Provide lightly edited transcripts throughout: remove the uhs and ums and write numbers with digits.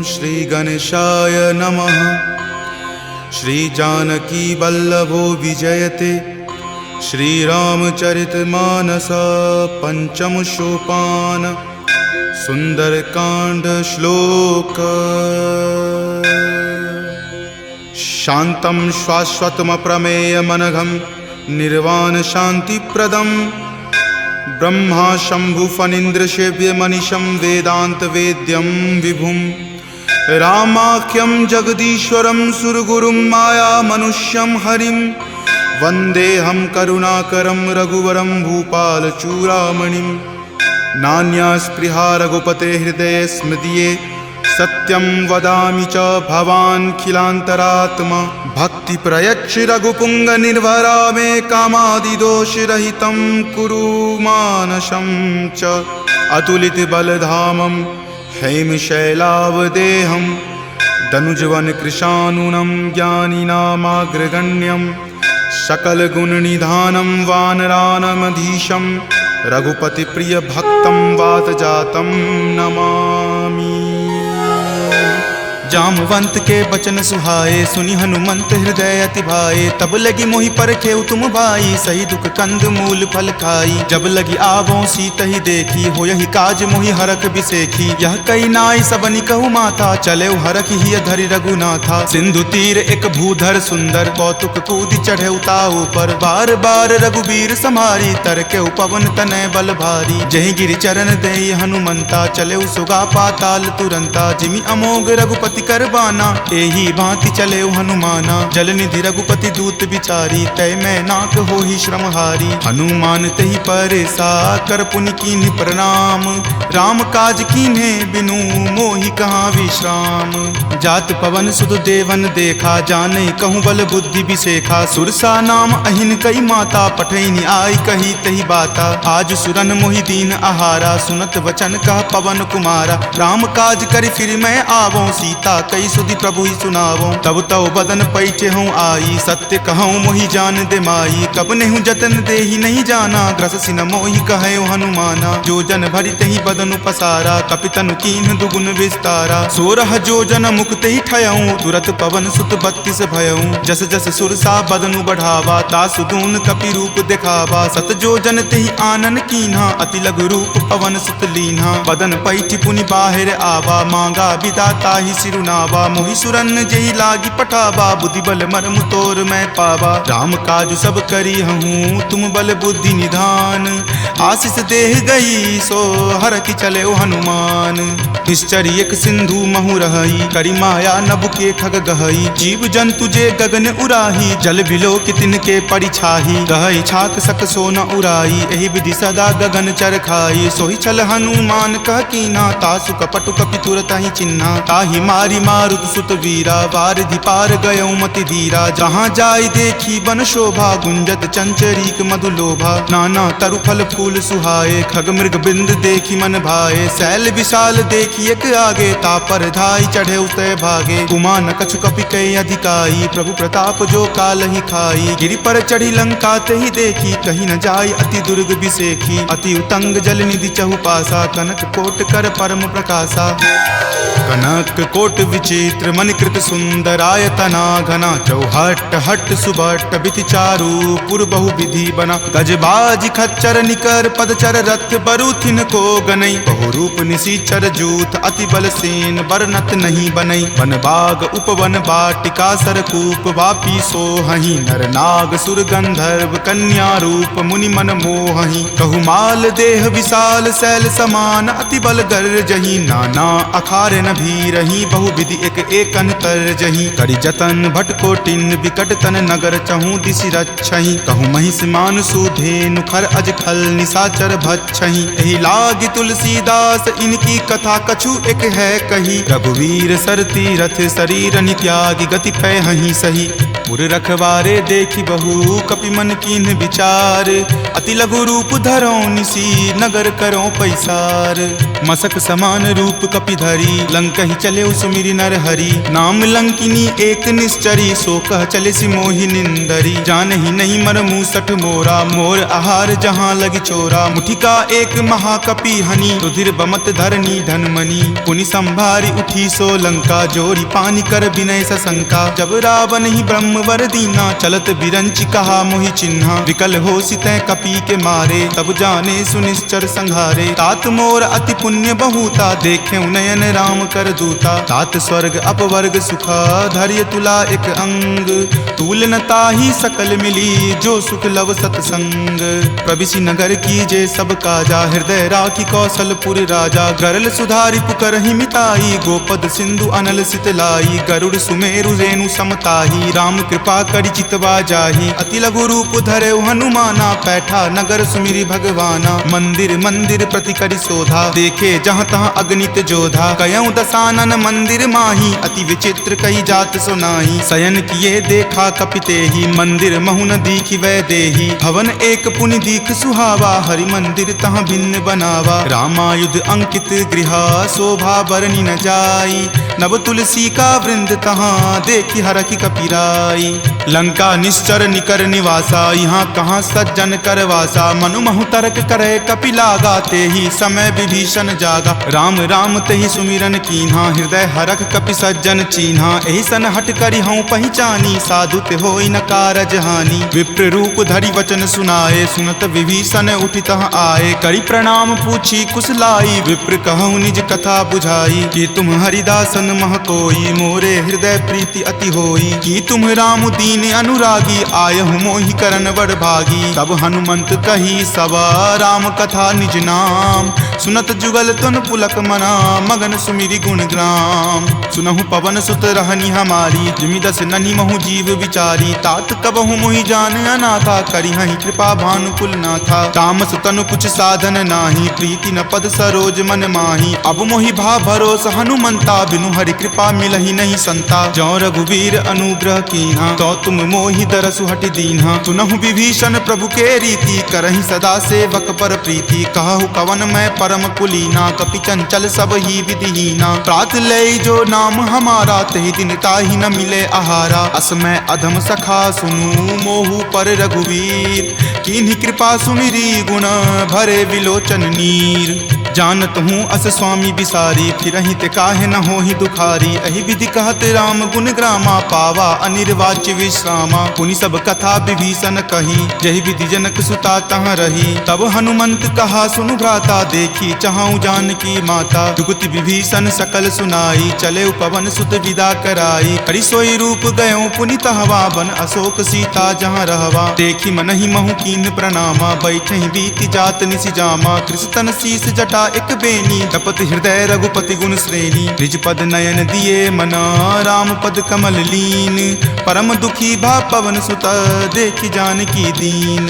श्री गणेशाय नमः। श्री जानकी वल्लभो विजयते श्रीरामचरितमानस पंचम सोपान सुंदरकांड श्लोक। शांतं शाश्वतमप्रमेयमनघं निर्वाण शांतिप्रदं ब्रह्मा शंभु फणीन्द्रसेव्यमनिशं वेदांत वेद्यं विभुं रामाख्यं जगदीश्वरं सुरगुरुं माया मनुष्यं हरिं वन्देऽहं करुणाकरं रघुवरं भूपालचूडामणिं। नान्या स्पृहा रघुपते हृदये स्मृतिये सत्यं वदामि च भवान् खिलान्तरात्मा। भक्ति प्रयच्छ रघुपुंग निर्भरा मे कामादिदोषरहितं कुरु मानसं च। अतुलित बलधामं हेमशैलावदेहं दनुजवन कृशानुनं ज्ञानिनामाग्रगण्यं सकलगुणनिधानं वानरानमधीशं रघुपति प्रिय भक्तं वातजातं नमामि। जामवंत के बचन सुहाए सुनि हनुमंत हृदय अति भाए। तब लगी मोहि परखेउ तुम भाई सही दुख कंद मूल फल खाई। जब लगी आवों सीत ही देखी हो यही काज मोहि हरख बिसेखी। यह कई नाई सबनि कहु माथा चले हरख ही धरि रघुनाथा। सिंधु तीर एक भूधर सुंदर कौतुक कूदि चढ़े उताऊ पर। बार बार रघुबीर समारी तर के पवन तनय बल भारी। जहि गिरि चरण देई हनुमंता चले सुगा पाताल तुरंता। जिमि अमोघ रघुपति करबाना एही भांति चले हनुमाना। जल निधि रघुपति दूत बिचारी तय मैं नाक हो ही श्रमहारी। हनुमान तहि परेसा कर पुनि कीन्ह प्रणाम। राम काज कीन्हे बिनु मोहि कहाँ विश्राम। जात पवन सुत देवन देखा जानई कहूँ बल बुद्धि बिसेखा। सुरसा नाम अहिन कई माता पठैनी आई कही तही बाता। आज सुरन मोहि दीन आहारा सुनत वचन कह पवन कुमारा। राम काज करि फिर मैं आवों सीता कई सुधि प्रभु ही सुनावो। तब तव बदन पैठे हूँ आई सत्य कहूँ मोहि जान दे माई। कब नेहु जतन दे ही नहीं जाना ग्रससि न मोहि कहे हनुमाना। जो जन भरि तहि बदन पसारा कपितनु कीन्ह दुगुन विस्तारा। 16 जो जन मुक्त ही ठयऊँ तुरत पवन सुत 32 भयऊँ। जस जस सुरसा बदनु बढ़ावा तासु दून कपि रूप दिखावा। सत जो जन तेहि आनन कीन्हा अति लघु रूप पवन सुत लीन्हा। बदन पैठि पुनि बाहिर आवा मांगा विदाता ही सिरुनावा। मोहि सुरन जेहि लागी पठावा बुद्धि बल मर्म तोर मैं पावा। राम काज सब करी हूँ तुम बल बुद्धि निधान। आशीष देह गई सो हर की चले हनुमान। निश्चर एक सिंधु महु रही करी माया नभ के खग गहई। जीव जंतु जे गगन उराही जल बिलो कितिन के परिछाही। गहई छाक सक सो न उराई एहि विधि सदा गगन चर खाई। सोहि छल हनुमान कह कीना तासु कपटु कपि तुरत ही चिन्हा। ताहि मारी मारुत सुत वीरा वारिधि पार गयौ मति धीरा। जहाँ जाय देखी बन शोभा गुंजत चंचरीक मधु लोभा। नाना तरु फल फूल सुहाए खग मृग बिंद देखी मन भाए। शैल विशाल देखी एक आगे तापर धाई चढ़े उतय भागे। कुमान कछु कपि कई अधिकाई प्रभु प्रताप जो काल ही खाई। गिरि पर चढ़ी लंका तेहि देखी कहीं न जाय अति दुर्ग बिसेखी। अति उतंग जल निधि चहु पासा कनक कोट कर परम प्रकाशा। कनक कोट विचित्र मणिकृत सुंदरायतना घना। चौहट हट सुबट बिति चारु पुर बहु विधि बना। गजबाज खच्चर निकर पदचर रथ बरुथिन को गनई। बहु रूप निशिचर जूथ अति बल सेन बरनत नहीं बनई। वन बाग उपवन बाटिका सरकूप वापी सोहहि। नर नाग सुर गंधर्व कन्या रूप मुनि मन मोहहि। कहु माल देह विशाल शैल समान अति बल गर्जहि। नाना अखारे न भी रही बहु विधि एक एकन कर जही। करि जतन भट कोटिन विकट तन नगर चहु दिशि रक्षहि। कहु महिष मान सुधेनु खर अज खल निशाचर भक्षहि। एहि लागी तुलसीदास इनकी कथा कछु एक है कही। रघुवीर सर तीरथ शरीर नित्यागी गति पै हहि सही। पुर रखवारे देखी बहु कपि मन कीन्ह विचार। अति लघु रूप धरो निसी नगर करो पैसार। मसक समान रूप कपि धरी लंक ही चले उस सुमिरि नर हरि। नाम लंकिनी एक निश्चरी, सो कह चले सि मोहि निंदरी। जानहि नहीं मर मूसठ मोरा, मोर आहार जहाँ लगी चोरा। मुठिका एक महाकपि हनि, रुधिर बमत धरनी धनमणि। पुनि संभारी उठी सो लंका, जोरी पानी कर विनय सशंका। जब रावण ही ब्रह्म वर दीना, चलत बिरंचि कहा मोहि चिन्हा। विकल हो सितै कपि के मारे, तब जाने सुनिश्चर संघारे। तात मोर अति पुण्य बहुता, देखे नयन राम कर दूता। तात स्वर्ग अपवर्ग सुखा, धैर्य तुला एक अंग। तूल न ताहि सकल मिली, जो सुख लव सतसंग। प्रविशि नगर की जे सब काजा, हृदय राखी कौशलपुर राजा। गरल सुधारि पुकरहि मिताई, गोपद सिंधु अनल सितलाई। गरुड़ सुमेरु रेणु समताही, राम कृपा करि चितवा जाहि। अति लघु रूप धरे हनुमाना, पैठा नगर सुमिरि भगवाना। मंदिर मंदिर प्रति करि शोधा, देखे जहाँ तहाँ अगणित जोधा। कयऊँ दसानन मंदिर माही, अति विचित्र कही जात सुनाही। शयन किए देखा कपितेहि, मंदिर महु न दीखि वै देहि। भवन एक पुनि दीख सुहावा, हरि मंदिर तहाँ भिन्न बनावा। रामायुध अंकित गृहा, शोभा बरनि न जाई। नव तुलसी का वृंद तहाँ, देखि हरखि कपिराई। लंका निश्चर निकर निवासा, यहाँ कहाँ सज्जन कर वासा। मनु महु तर्क करे कपि लागा, तेहि समय विभीषण जागा। राम राम तेहि सुमिरन कीन्हा, हृदय हरख कपि सज्जन चीन्हा। एहि सन हट करि हऊँ पहिचानी, साधु ते होई न कारज हानि। विप्र रूप धरि वचन सुनाए, सुनत विभीषण उठि तहाँ आए। करि प्रणाम पूछी कुशलाई, विप्र कहूँ निज कथा बुझाई। कि तुम हरिदासन मह कोई, मोरे हृदय प्रीति अति होई। कि तुम राम दीन अनुरागी, आयहु मोहि करन बड़ भागी। तब हनुमंत कही सवा, राम कथा निज नाम। सुनत जुगल तुन पुलक मना, मगन सुमिरि गुण ग्राम। सुनहु पवन सुत रहनी हमारी, जिमि दस ननि महु जीव विचारी। तात कबहु मोहि जान अनाथा, करिहहि कृपा भानुकुल नाथा। तामस तनु कुछ साधन नाही, प्रीति न पद सरोज मन माही। अब मोहि भा भरोस हनुमंता, बिनु हरि कृपा मिलहि नहीं संता। जौ रघुवीर अनुग्रह कीन्हा, तो तुम मोहि दरसु हटि दीन्हा। सुनहु विभीषण प्रभु के रीति, करहि सदा सेवक पर प्रीति। कहु कवन मैं परम कुलीना, कपि चंचल सब ही विधिहीना। प्रात लय जो नाम हमारा, तहि दिन ताहि न मिले आहारा। असमय अधम सखा सुनु, मोहु पर रघुवीर। कीन्ही कृपा सुमिरी, गुण भरे विलोचन नीर। जानत हूँ अस स्वामी बिसारी, फिरहि ते काहे न होहि दुखारी। एहि विधि कहत राम गुण ग्रामा, पावा अनिर्वाच्य विश्रामा। पुनि सब कथा विभीषण कही, जहि विधि जनक सुता तहाँ रही। तब हनुमंत कहा सुनु भ्राता, देखी चाहूँ जानकी माता। जुगति विभीषण सकल सुनाई, चले पवन सुत विदा कराई। हरि सोई रूप गयो पुनि तहवा, बन अशोक सीता जहाँ रहवा। देखी मनहि महु कीन प्रणामा, बैठे बीति जात निसि जामा। कृष्ण शीस जटा एक बेनी, तपत हृदय रघुपति गुण श्रेणी। निज पद नयन दिए मना, राम पद कमल लीन। परम दुखी भा पवन सुत, देखि जानकी दीन।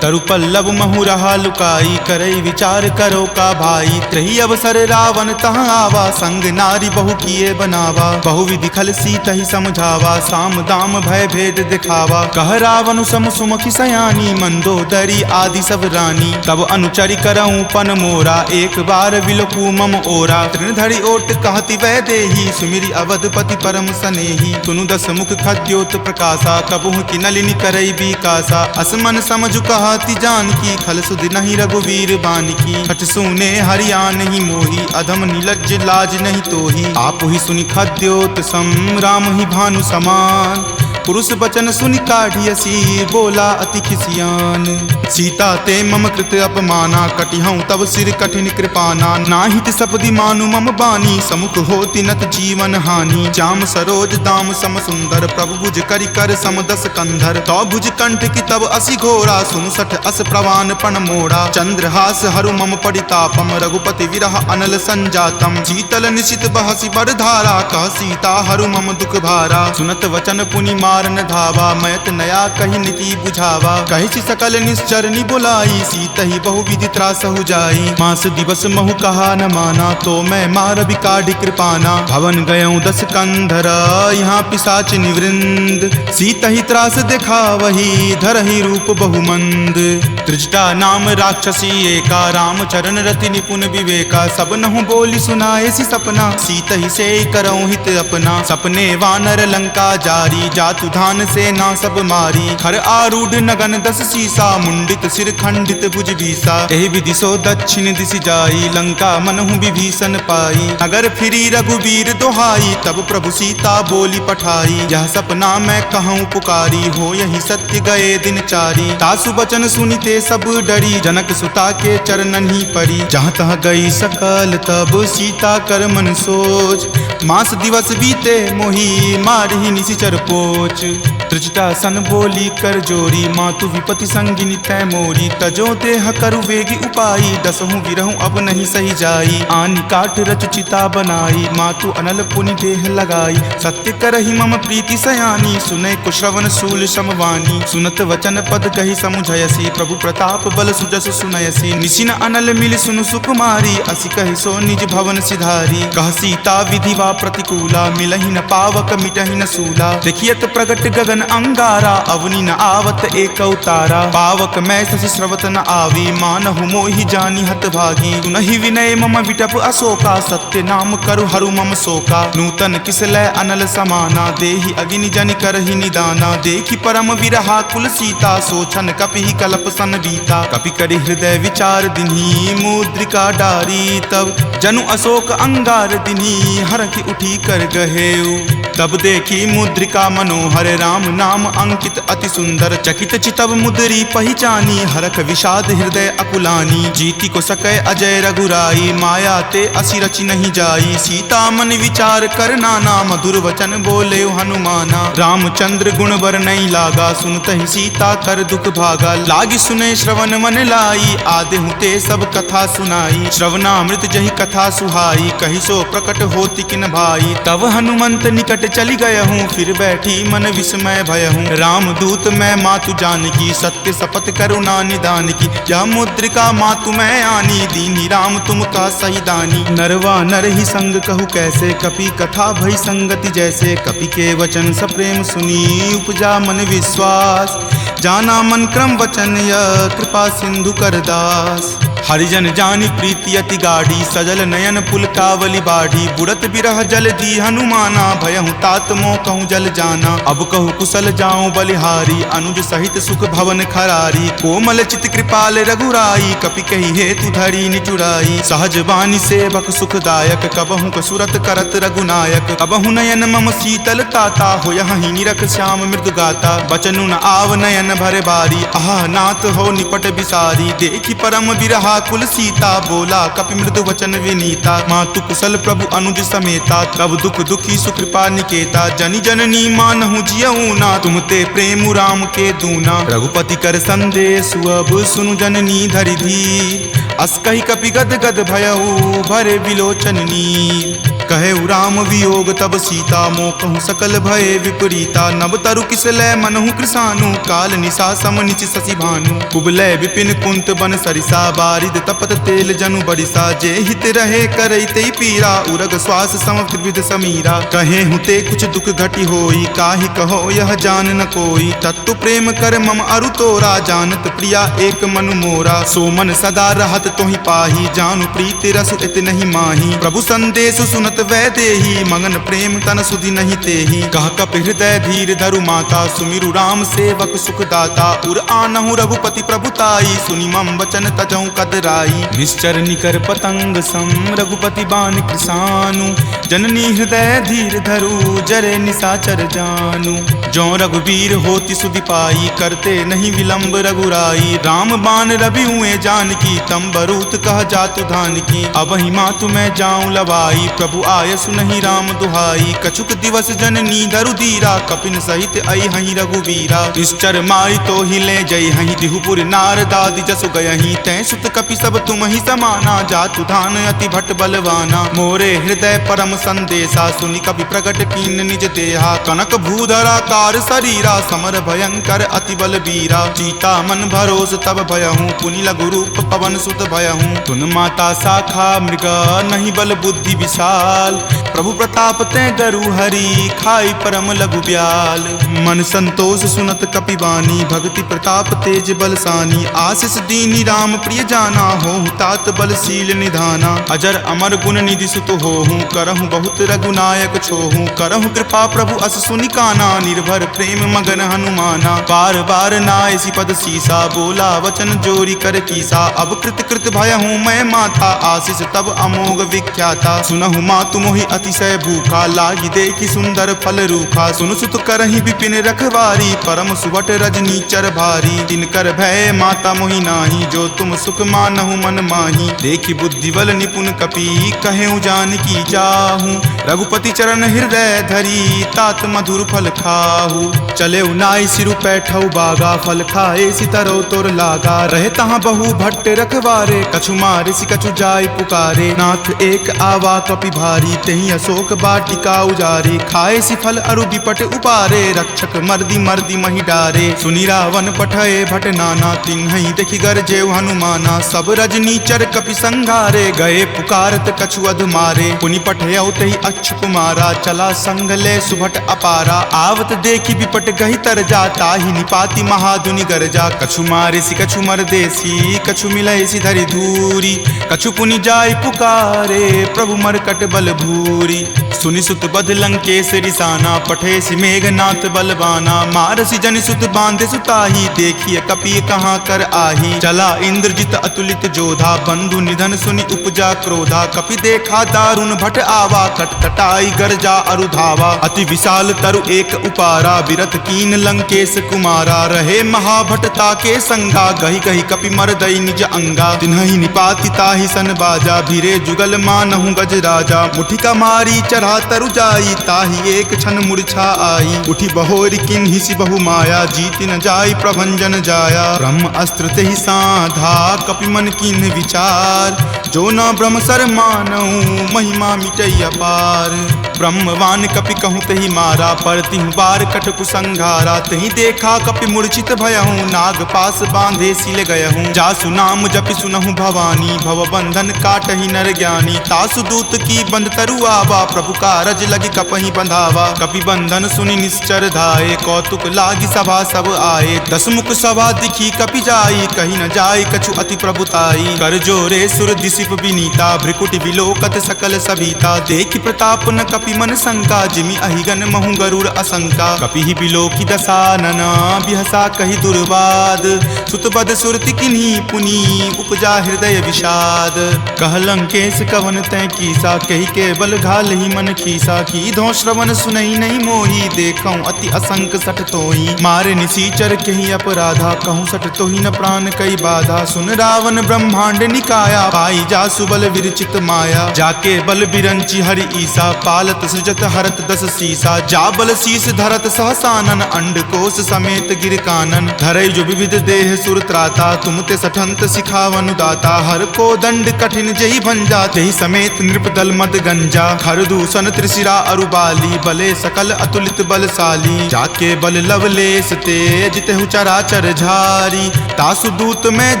तरु पल्लव महु रहा लुकाई, करई विचार करो का भाई। त्रही अवसर रावण तहाँ आवा, संग नारी बहु किए बनावा। बहु विधि खल सीतहि समझावा, साम दाम भय भेद दिखावा। कह रावण सम सुमुखि सयानी, मंदोदरी आदि सब रानी। तब अनुचरि करऊँ पन मोरा, एक बार विलोकू मम ओरा। तृणधरि ओट कहति वै देही, सुमिरि अवधपति परम सनेही। सुनु दस मुख खद्योत प्रकाशा, कबहुँ की नलिनी करई बिकासा। असमन समझु कहति जानकी, खल सुधि नहीं रघुवीर बानकी। खट सुने हरिया नहीं मोही, अधम निलज्ज लाज नहीं तोही। आप ही सुनि खद्योत सम, राम ही भानु समान। पुरुष बचन सुनि काढ़ियसी, बोला अति खिसियान। सीता ते मम कृत अपमाना, कटिहऊँ तब सिर कठिन कृपाना। नाहित सपदि मानु मम बानी, समुख होति नत जीवन हानि। श्याम सरोज दाम सम सुंदर, प्रभु भुज करि कर सम दस कंधर। तो भुज कंठ की तब असि घोरा, सुनु सठ अस प्रवान पण मोड़ा। चंद्रहास हरु मम परितापम, रघुपति विरह अनल संजातम। शीतल निशित बहसि बड़ धारा, कह सीता हरु मम दुख भारा। सुनत वचन पुनि मारन धावा, मैत नया कही नीति बुझावा। कही सकल निश्चरनी बुलाई, सीत ही बहुविधि त्रास हो जाई। मास दिवस महु कहा न माना, तो मैं मार बिकाढ़ी कृपाना। भवन गयऊँ 10 कंधरा, यहाँ पिशाच निवृंद। सीत ही त्रास देखा वही, धरहि रूप बहुमंद। त्रिजटा नाम राक्षसी एका, राम चरण रति निपुण विवेका। सब नहु बोली सुनाए सी सपना, सीत ही से करऊँ हित अपना। सपने वानर लंका जारी, जातु धान से ना सब मारी। खर आरूढ़ नगन 10 सीसा, मुंडित सिर खंडित भुज बीसा। एहि विधि सो दक्षिण दिशि जाई, लंका मनहु विभीषण पाई। नगर फिरी रघुबीर दोहाई, तब प्रभु सीता बोली पठाई। यह सपना मैं कहूँ पुकारी, हो यही सत्य गए दिन चारी। तासु बचन सुनिते सब डरी, जनक सुता के चरणन ही परी। जहाँ तहाँ गई सकल तब सीता कर मन सोच। मास दिवस बीते मोही, मारहि निशिचर पोच। त्रिजटा सन बोली कर जोरी, मातु विपति संगिनी तै मोरी। तजो देह करु वेगी उपाई, दसहु विरहु अब नहीं सही जाई। आनि काट रच चिता बनाई, मातु अनल पुनि देह लगाई। सत्य करहि मम प्रीति सयानी, सुनै कुश्रवण शूल समवानी। सुनत वचन पद कहि समुझयसी, प्रभु प्रताप बल सुजस सुनयसी। निशिन अनल मिल सुनु सुकुमारी, असि कहि सो निज भवन सिधारी। कह सीता विधि वा प्रतिकूला, मिलहि न पावक मिटहि न सूला। देखियत प्रगट गगन अंगारा, अवनि न आवत एक तारा। पावक मैं शशि स्रवत न आवी, मानहु मोहि जानी हत भागी। सुनहि विनय मम विटप अशोका, सत्य नाम करु हरु मम शोका। नूतन किसलै अनल समाना, देहि अगिनि जनि करहि निदाना। देखि परम विरहा कुल सीता, सोचन कपिहि कलप सन बीता। कपि करि हृदय विचार दिन्ही, मुद्रिका डारी। तब जनु अशोक अंगार दिन्ही, हरखि उठी कर गहेऊ। तब देखी मुद्रिका मनोहर, राम नाम अंकित अति सुंदर। चकित चितव मुद्री पहचानी, हरख विषाद हृदय अकुलानी। जीति को सकै अजय रघुराई, माया ते असि रचि नहीं जाई। सीता मन विचार कर नाना, मधुर वचन बोले हनुमाना। रामचंद्र गुण बर नहीं लागा, सुनतहि सीता कर दुख भागा। लागी सुने श्रवण मन लाई, आदेहु ते सब कथा सुनाई। श्रवणामृत जहि कथा सुहाई, कहि सो प्रकट होति किन भाई। तब हनुमंत निकट चली गयहूँ, फिर बैठी मन विस्मय भयहूँ। राम दूत मैं मातु जानकी, सत्य शपथ करुणा निदान की। यह मुद्रिका मातु मैं आनी, दीनी राम तुम का सही दानी। नरवा नर ही संग कहु कैसे, कपि कथा भई संगति जैसे। कपि के वचन सप्रेम सुनी, उपजा मन विश्वास। जाना मन क्रम वचन यह, कृपा सिंधु कर दास। हरिजन जानी प्रीति अति गाढ़ी, सजल नयन पुलकावली बाढ़ी। बुड़त बिरह जल दी हनुमाना, भयहु तात मोह कहूँ जल जाना। अब कहु कुशल जाऊँ बलिहारी, अनुज सहित सुख भवन खरारी। कोमल चित कृपाल रघुराई, कपि कही हेतु धरी निचुराई। सहज बानी सेवक सुखदायक, कबहु कसुरत करत रघुनायक। कबहु नयन मम शीतल ताता, होयहि निरख श्याम मृदु गाता। बचनु न आव नयन भर बारी, आह नाथ हो निपट बिसारी। देखि परम बिरहा कुल सीता, बोला कपि मृदु वचन विनीता। मातु कुशल प्रभु अनुज समेता, तब दुख दुखी सुकृपा निकेता। जनि जननी मानहु जियऊ ना, तुम ते प्रेम राम के दूना। रघुपति कर संदेश अब सुनु जननी धरि धीर। अस कहि कपि गद गद भयऊ, भरे विलोचन नीर। कहे राम वियोग तब सीता, मोह कहूँ सकल भय विपरीता। नब तरु किसलै मनहु कृसानु, काल निशा सम निचि शशि भानु। कुबलय विपिन कुंत बन सरिसा, बारिद तपत तेल जनु बरिसा। जे हित रहे करैते पीरा, उरग श्वास सम त्रिविध समीरा। कहे हुते कुछ दुख घटी होई, काहि कहो यह जान न कोई। तत्व प्रेम कर मम अरु तोरा, जानत प्रिया एक मनु मोरा। सो मन सदा रहत तोहि पाही, जानु प्रीति रसु इत नहीं माही। प्रभु संदेश सुनत वै देही, मगन प्रेम तन सुधि नहीं तेही। कह कपि हृदय धीर धरु माता, सुमिरु राम सेवक सुख दाता। उर आनहु रघुपति प्रभुताई, सुनि मम वचन तजहु कदराई। निश्चर निकर पतंग सम, रघुपति बान कृसानु। जननी हृदय धीर धरु, जरे निशाचर जानु। जो रघुवीर होति सुधि पाई, करते नहीं विलंब रघुराई। राम बान रवि हुए जानकी, तम बरूत कह जातु धान की। अब ही मातु मैं जाऊं लवाई, प्रभु आय सुनहि राम दुहाई। कछुक दिवस जननी धरु धीरा, कपिन सहित आई हहीं रघुवीरा। निश्चर मारी तो हिले जय हहीं, दिहुपुर नारदादि जसु गयहीं। तै सुत कपि सब तुम ही समाना, जातु धान अति भट बलवाना। मोरे हृदय परम संदेशा सुनि कपि प्रकट कीन निज देहा कनक भूधराकार शरीरा समर भयंकर अति बल बीरा सीता मन भरोस तब भयहूँ पुनि लघु रूप पवन सुत भयहूँ तुन माता शाखा मृगा नहीं बल बुद्धि विशाल प्रभु प्रताप ते गरु हरि खाई परम लघु ब्याल मन संतोष सुनत कपिवानी भक्ति प्रताप तेज बलसानी आशीष दीनी राम प्रिय जाना हो तात बलशील निधाना अजर अमर गुण निधि सुत होहूँ करहूँ बहुत रघुनायक छोहूँ करहूँ कृपा प्रभु अस सुनि काना निर्भर प्रेम मगन हनुमाना बार बार नायसी पद सीसा बोला वचन जोरी कर कीसा अब कृत कृत भयहूँ मैं माता आशीष तब अमोघ विख्याता सुनहु मातु मोहि अतिशय भूखा लागी देखी सुंदर फल रूखा सुन सुत करहि विपिन रखवारी परम सुवट रजनी चर भारी तिनकर भय माता मोहि नाही जो तुम सुख मानहु मन माही देखी बुद्धि बल निपुण कपि कहेउ जानकी जाहू रघुपति चरण हृदय धरी तात मधुर फल खाहू चले नाई सिरु पैठौ बागा फल खाए सितरो तोर लागा रहे तहाँ बहु भट्ट रखवारे कछु मारे सि कछु जाय पुकारे नाथ एक आवा कपि भारी तही अशोक बाटिका उजारे खाए सि फल अरु विपट उपारे रक्षक मर्दी मर्दी मही डारे सुनि रावण पठये भट नाना तिन्हि देखि गरजेउ हनुमाना सब रजनी चर कपि संघारे गए पुकारत कछु अध मारे पुनि पठयौ तहि अच्छ कुमारा चला संग ले सुभट अपारा आवत देखि विपट गहि तर जाता ही निपाति महादुनि गरजा कछु मारे सि कछु मर देसी कछु मिलय सि धरि धूरी कछु पुनि जाय पुकारे प्रभु मरकट बल भूरी सुनि सुत बध लंकेश रिसाना पठे सि मेघनाथ बलवाना मारसि जनि सुत बांधे सुताही देखिए कपि कहाँ कर आही चला इंद्रजित अतुलित जोधा बंधु निधन सुनि उपजा क्रोधा कपि देखा दारुण भट आवा कटकटाई गरजा अरु धावा अति विशाल तरु एक उपारा विरत कीन लंकेश कुमारा रहे महाभटता के संगा गही गही कपि मरदई निज अंगा तिन्हि निपाति ताहि सन बाजा भीरे जुगल मानहु गज राजा मुठिका मारी चढ़ा तरु जाई ताहि एक क्षण मूर्छा आई उठी बहोरी किन्हि सि बहु माया जीति न जाई प्रभंजन जाया ब्रह्म अस्त्र तेहि साधा कपि मन किन्हि विचार जो न ब्रह्म सर मानहु महिमा मिटई अपार ब्रह्मवान कपि कहूँ तहि मारा परतिहु बार कटकु संघारा तहि देखा कपि मूर्छित भयहूँ नाग पास बांधे सिल गयहूँ जासु नाम जपि सुनहु भवानी भव बंधन काटहि नर ज्ञानी तासु दूत की बंध तरु आवा प्रभु कारज लगी कपहि बंधावा कपि बंधन सुनि निश्चर धाये कौतुक लागी सभा सब आए दस मुख सभा दिखी कपि जाई कहीं न जाई कछु अति प्रभुताई कर जोरे सुर दिसिप विनीता भ्रिकुटि विलोकत सकल सभीता देखि प्रताप न कपि मन शंका जिमि अहिगन महु गरुड़ असंका कपि ही बिलोकी दसानना बिहसा कहि दुर्वाद सुतबद सुरति किन्ही पुनि उपजा हृदय विषाद कह लंकेश कवन तै कीसा कहि के बल घाल ही मन खीसा की धो श्रवण सुनई नहीं मोही देखऊं अति असंक सठ तोही मारे निसीचर कहीं अपराधा कहूँ सठ तोही न प्राण कई बाधा सुन रावण ब्रह्मांड निकाया पाई जा सुबल विरचित माया जाके बल बिरंची हरि ईसा पालत सृजत हरत दस सीसा जा बल शीस धरत सहसानन अंड कोश समेत गिर कानन धरई जो विविध देह सुर त्राता तुम ते सठंत सिखावनु दाता हर को दंड कठिन जही भंजा जही समेत नृपदल मद गंजा खर दूषण त्रिशिरा अरुबाली बले सकल अतुलित बलशाली जाके बल लवलेश तेज तेहु चराचर झारी तासु दूत में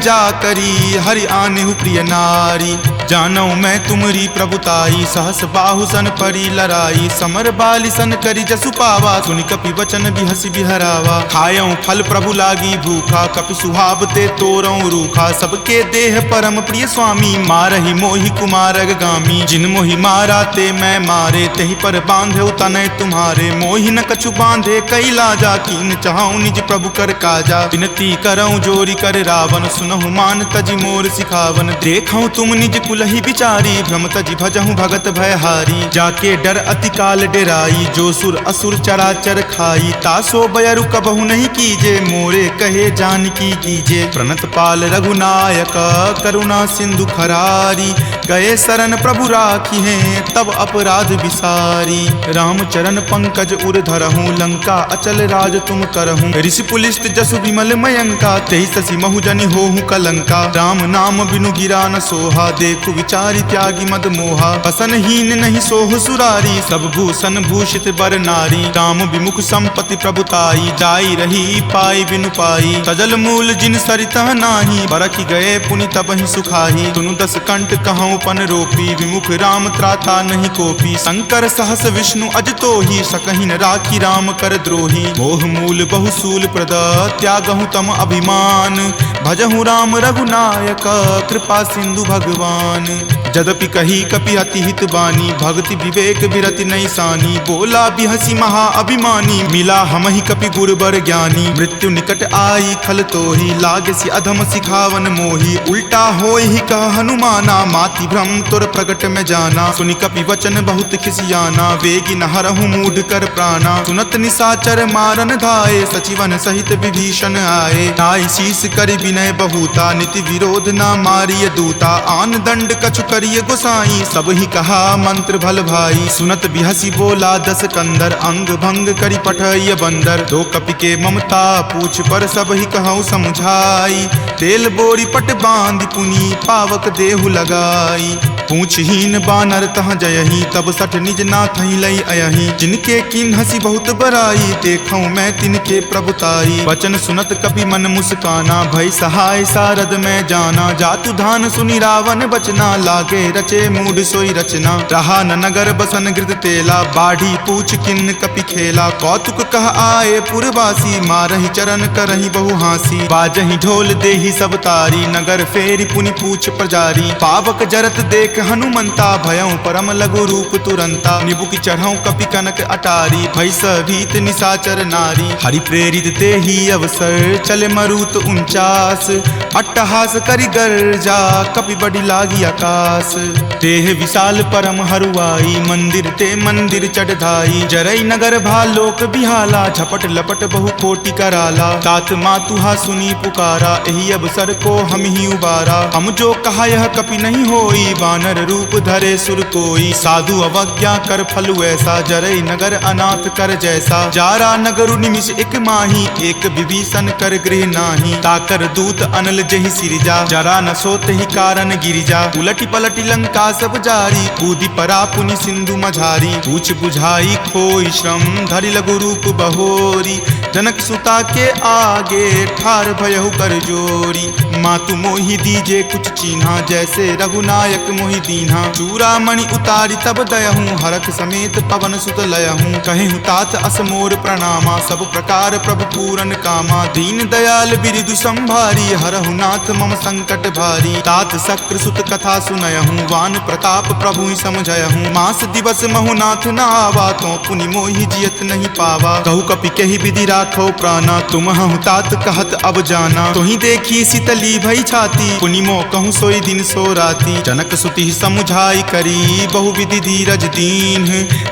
जा करी हरि आनेहु प्रिय नारी जानो मैं तुमरी प्रभुताई सहस बाहु सन परी लराई समर बाली सन करी जसु पावा सुनि कपि वचन बिहसि बिहरावा खायऊं फल प्रभु लागी भूखा कपि सुहाव ते तोरऊं रूखा सबके देह परम प्रिय स्वामी मारहि मोहि कुमारग गामी जिन मोहि मारा ते मैं मारे तेहि पर बांधे तनय तुम्हारे मोहि न कछु बांधे कई लाजा कीन चाहूं निज प्रभु कर काजा विनती करऊं जोरी कर रावण सुनहु मान तजि मोर सिखावन देखऊं तुम निज कुलहि बिचारी भ्रम तजि भजहूं भगत भयहारी जाके डर अति काल डेराई, जो सुर असुर चराचर खाई, तासो बयरु कबहु नहीं कीजे, मोरे कहे जानकी कीजे। प्रणत पाल रघुनायक करुणा सिंधु खरारी, गए शरण प्रभु राखी हैं तब अपराध विसारी। राम चरण पंकज उर धरहूँ, लंका अचल राज तुम करहूँ। ऋषि पुलिस्त जसु विमल मयंका, तेहि ससी महु जनि होहु कलंका। राम नाम बिनु गिरा न सोहा, देखु विचारी त्यागी मद मोहा। बसनहीन नहीं सोह सुरारी, सब भूषण भूषित बर नारी। राम विमुख संपत्ति प्रभुताई, जाई रही पाई बिनु पाई। सजल मूल जिन सरिता नाही, बरखि गए पुनि तबहि सुखाही। सुनु दस कंठ कहूँ पन रोपी, विमुख राम त्राता नहीं कोपी। शंकर सहस विष्णु अज तोहि, सकहि न राखी राम कर द्रोही। मोह मूल बहुसूल प्रद, त्यागहु तम अभिमान। भजहु राम रघुनायक, कृपा सिंधु भगवान। जदपि कही कपि अति हित बानी, भक्ति विवेक विरति नहीं सानी। बोला बिहसी महा अभिमानी, मिला हमहि कपि गुर बर ज्ञानी। मृत्यु निकट आई खल तोहि, लागे सि अधम सिखावन मोहि। उल्टा होय ही कह हनुमाना, माति भ्रम तुर प्रगट में जाना। सुनि कपि वचन बहुत खिसियाना, वेगी न हरहु मूढ़ कर प्राणा। सुनत निसाचर मारन धाये, सचिवन सहित विभीषण आए। नाई शीस करि विनय बहुता, नीति विरोध ना मारिय दूता। आन दंड कछु करिय गोसाई, सब ही कहा मंत्र भल भाई। सुनत बिहसी बोला दस कंदर, अंग भंग करि पठय बंदर। दो कपि के ममता पूछ पर, सब ही कहूँ समझाई। तेल बोरी पट बांध पुनी, पावक देहु लगाई। पूछहीन बानर तह जयही, तब सठ निज नाथ ही लई अयही। जिनके किन हसी बहुत बराई, देखूं मैं तिनके प्रभुताई। वचन सुनत कपि मन मुस्काना, भय सहाय सारद में जाना। जातु धान सुनि रावण बचना, लागे रचे मूढ़ सोई रचना। रहा न नगर बसन गृत तेला, बाढ़ी पूछ किन कपि खेला। कौतुक कह आए पुरवासी, मारहि चरण करहि बहु हासी। बाजहि ढोल देहि सब तारी, नगर फेरी पुनि पूछ प्रजारी। पावक जरत देख हनुमंता, भयं परम लघु रूप तुरंता। निबुक चढ़ऊ कपि कनक अटारी, भय भीत निसाचर नारी। हरि प्रेरित ते ही अवसर, चले मरुत 49। अट्टहास करि गर्जा, कपि बड़ी लागी आकाश। देह विशाल परम हरुआई, मंदिर ते मंदिर चढ़ाई। जरई नगर भालोक बिहाला, झपट लपट बहु कोटि कराला। तात मातुहा सुनी पुकारा, एहि अवसर को हम ही उबारा। हम जो कहा यह कपि नहीं होई, वानर रूप धरे सुर कोई। साधु अवज्ञा कर फलु ऐसा, जरई नगर अनाथ कर जैसा। जारा नगरु निमिष एक माही, एक विभीषण कर गृह नाही। ताकर दूत अनल जहि सिरजा, जरा न सोते ही कारण गिरिजा। उलटी पलटी लंका सब जारी, कूदी परा पुनि सिंधु मझारी। पूछ बुझाई खोई श्रम, धरि लघु रूप बहोरी। जनक सुता के आगे, ठार भयहु कर जोरी। मातु मोहि दीजे कुछ चीन्हा, जैसे रघुनायक मोहि दीन्हा। चूड़ामणि उतारी तब दयहूँ, हरख समेत पवन सुत लयहूँ। कहेहु तात असमोर प्रणामा, सब प्रकार प्रभु पूरन कामा। दीन दयाल बिरिदु संभारी, हरहु नाथ मम संकट भारी। तात शक्र सुत कथा सुनयहूँ, वान प्रताप प्रभु ही समझयहूँ। मास दिवस महु नाथ न आवा, तो पुनि मोहि जियत नहीं पावा। कहु कपि कहि विधि राखो प्राणा, तुम हूँ तात कहत अब जाना। तुहि देखी शीतली भई छाती, पुनि मो कहूँ सोई दिन सो राती। जनक सुति समुझाई करी, बहु विधि धीरज दीन।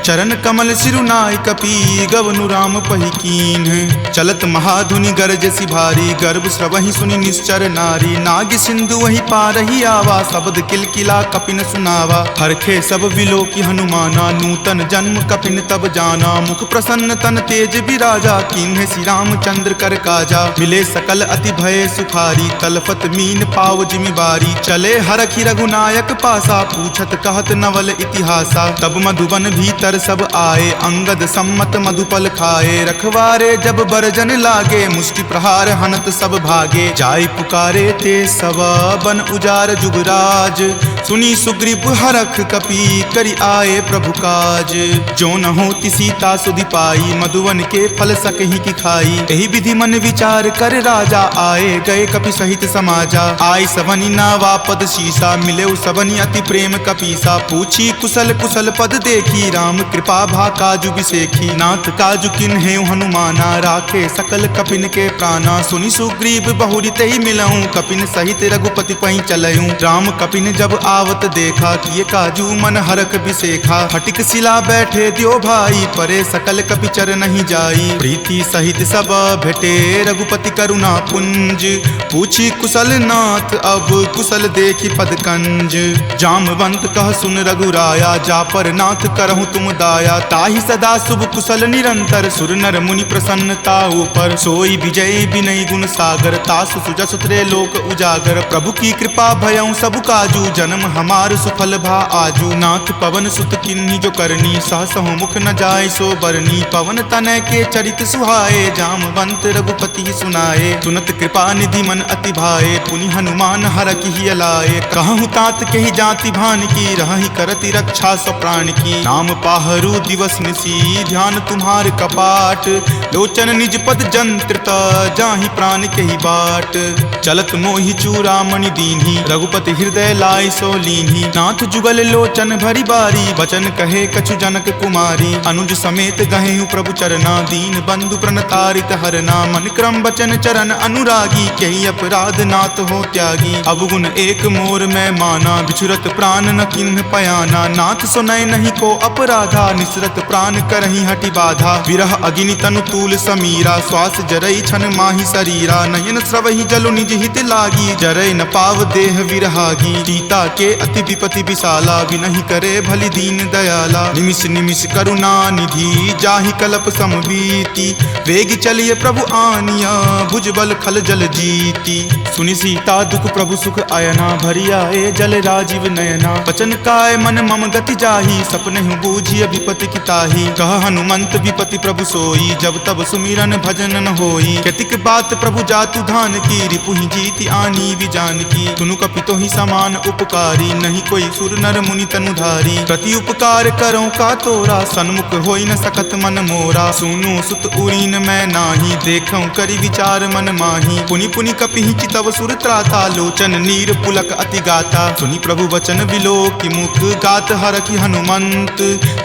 चरण कमल सिरुनाय कपि, गवनु राम पहि कीन। चलत महाधुनि गरजसि भारी, गर्भ स्रवहि सुनि निश्चर नारी। नाग सिंधु वही पारहि आवा, शब्द किलकिला कपिन सुनावा। हरखे सब विलोकि हनुमाना, नूतन जन्म कपिन तब जाना। मुख प्रसन्न तन तेज विराजा, कीन्हे श्री रामचंद्र कर काजा। मिले सकल अति भय सुखारी, तलफत मीन पाव जिमि बारी। चले हरखि रघुनायक पासा, पूछत कहत नवल इतिहासा। तब मधुबन भीतर सब आए, अंगद सम्मत मधुपल खाए। रखवारे जब बरजन लागे, मुष्टि प्रहार हनत सब भागे। जाय पुकारे ते सब, बन उजार जुगराज। सुनी सुग्रीव हरख कपि, करि आए प्रभु काज। जो न होति सीता सुधि पाई, मधुवन के फल सकहि की खाई। यही विधि मन विचार कर राजा, आए गए कपि सहित समाजा। आई सबनी नावा पद शीसा, मिले सबनी अति प्रेम कपीसा। पूछी कुशल कुशल पद देखी, राम कृपा भा काजु बिसेखी। नाथ काजु किन्हे हनुमाना, राखे सकल कपिन के प्राणा। सुनि सुग्रीव बहुरी तहि मिलऊं, कपिन सहित रघुपति पहि चलऊं। राम कपिन जब आवत देखा, किए काजू मन हरक बिसेखा। फटिक शिला बैठे द्यो भाई, परे सकल कपिचर नहीं जाई। प्रीति सहित सब भेटे, रघुपति करुणा पुंज। पूछी कुशल नाथ, अब कुशल देखी पद कंज। जामवंत कह सुन रघुराया, जा पर नाथ करहु तुम दाया। ताहि सदा शुभ कुशल निरंतर, सुर नर मुनि प्रसन्नता ऊपर। सोई विजय विनय गुण सागर, तासु सुजस त्रय लोक उजागर। प्रभु की कृपा भयउ सब काजू, जन्म हमार सुफल भा आजू। नाथ पवन सुत किन्ही जो करनी, सहसहु मुख न जाय सो बरनी। पवन तनय के चरित सुहाए, जामवंत रघुपति सुनाए। सुनत कृपा निधि मन अति भाए, पुनि हनुमान हरखि हिय लाए। कहूँ तात के ही जाति भान की, रहहि करति रक्षा स्व प्राण की। नाम पाहरू दिवस निसी, ध्यान तुम्हार कपाट। लोचन निज पद जंत्रित, जाहि प्राण के ही बाट। चलत मोहि चूड़ामणि दीन्ही, रघुपति हृदय लाय सो लीन्ही। नाथ जुगल लोचन भरी बारी, बचन कहे कछु जनक कुमारी। अनुज समेत गहेहु प्रभु चरना, दीन बंधु प्रणतारित हरना। मन क्रम बचन चरण अनुरागी, कही अपराध नाथ हो त्यागी। अवगुण एक मोर में माना, बिछुरत प्राण न किन्ह पयाना। नाथ सुनय नहीं को अपराधा, निसरत प्राण करहि हटि बाधा। विरह अग्नि तनु तूल समीरा, श्वास जरई छन माहि शरीरा। नयन स्रवहि जलु निज हित लागी, जरय न पाव देह विरहागी। सीता के अति विपति विशाला, विनहि करे भली दीन दयाला। निमिष निमिष करुणा निधि, जाहि कलप समबीति। वेग चलिए प्रभु आनिया, भुजबल खल जल जीती। सुनि सीता दुख प्रभु सुख अयना, भरी आए जल राजीव नयना। बचन काय मन मम गति जाही, सपनेहु बूझिय विपति की ताही। कह हनुमंत विपति प्रभु सोई, जब तब सुमिरन भजन न होई। केतिक बात प्रभु जातु धान की, रिपुहि जीति आनी विजान की। तुनु कपितो ही समान उपकारी, नहीं कोई सुर नर मुनि तनुधारी। प्रति उपकार करो का तोरा, सन्मुख होई न सकत मन मोरा। सुनु सुत उरीन मैं नाही, देखऊं करि विचार मन माही। पुनि पुनि कपिहि चितव सुर त्राता, लोचन नीर पुलक अति गाता। सुनि प्रभु वचन विलोकि मुख, गात हरखि हनुमंत।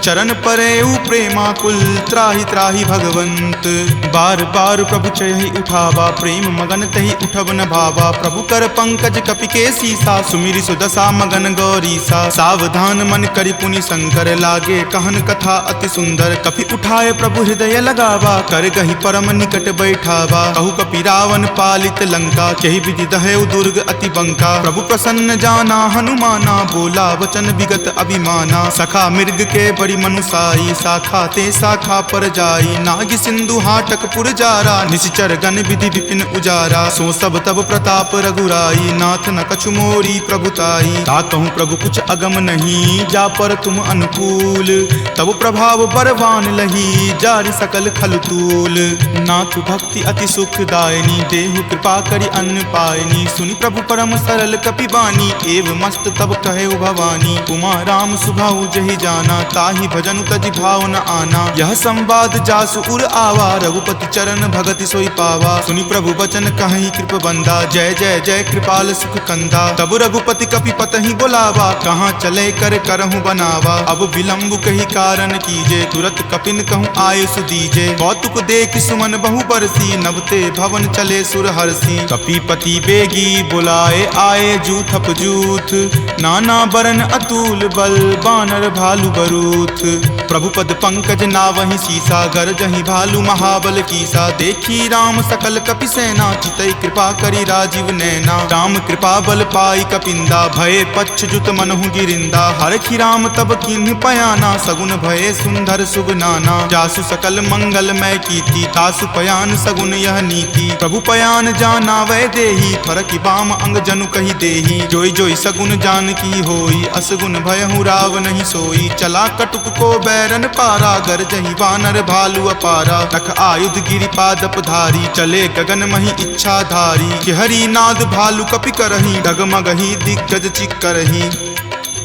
चरण परेउ प्रेमाकुल, त्राहि त्राहि भगवंत। बार बार प्रभु चयहि उठावा, प्रेम मगन तहि उठब न भावा। प्रभु कर पंकज कपि के सीसा, सुमिरि सुदशा मगन गौरीसा। सावधान मन करि पुनि शंकर, लागे कहन कथा अति सुंदर। कपि उठाए प्रभु हृदय लगावा, कर गहि परम निकट बैठावा। कहु कपि रावण पालित लंका, केहि विधि दहेउ दुर्ग अति बंका। प्रभु प्रसन्न जाना हनुमाना, बोला वचन विगत अभिमाना। सखा मृग के बड़ी मनुसाई, शाखा ते शाखा पर जाई। नाग सिंधु हाटक पुर जारा, निशिचर गण विधि विपिन उजारा। सो सब तब प्रताप रघुराई, नाथ न कछु मोरी प्रभुताई। ताकहु प्रभु कुछ अगम नहीं, जा पर तुम अनुकूल। तब प्रभाव बरवान लही, जारि सकल खल तूल। नाथ भक्ति अति सुखदायनी, देहु कृपा करि अन्न पायनी। सुनि प्रभु परम सरल कपि बानी, एव मस्त तब कहे भवानी। उमा राम सुभाउ जहि जाना, ताहि भजनु तजि भाव न आना। यह संवाद जासु उर आवा, रघुपति चरण भगति सोई पावा। सुनि प्रभु बचन कहि कृप बंदा, जय जय जय कृपाल सुख कंदा। तब रघुपति कपि पतहि बोलावा, कहाँ चले कर करहु बनावा। अब विलंब कही कारण कीजे, तुरत कपिन कहूँ आयुष दीजे। कौतुक देख सुमन बहु बरसी, नभते भवन चले सुर हरसी। कपिपति बेगी बुलाए, आए जूथप जूथ। नाना बरन अतुल बल, बानर भालु बरूथ। प्रभु पद पंकज नावहि सीसा, गरजहि भालु महाबल कीसा। देखी राम सकल कपि सेना, चितई कृपा करि राजीव नैना। राम कृपा बल पाई कपिंदा, भये पच्छ जुत मनहु गिरिंदा। हरखि राम तब किन्ह पयाना, सगुन भये सुंदर शुभ नाना। जासु सकल मंगल मय कीति, तासु पयान सगुन यह नीति। प्रभु पयान जाना वै देही, फरकि बाम अंग जनु कहि देही। जोई जोई सगुन जान की होई, असगुन भयहु राव नहीं सोई। चला कटुक को बैरन पारा, गरजहि वानर भालु अपारा। तख आयुध गिरि पादप धारी, चले गगन महि इच्छा धारी। कि हरि नाद भालु कपि करही, डगमगहि दिग्गज चिक्करही।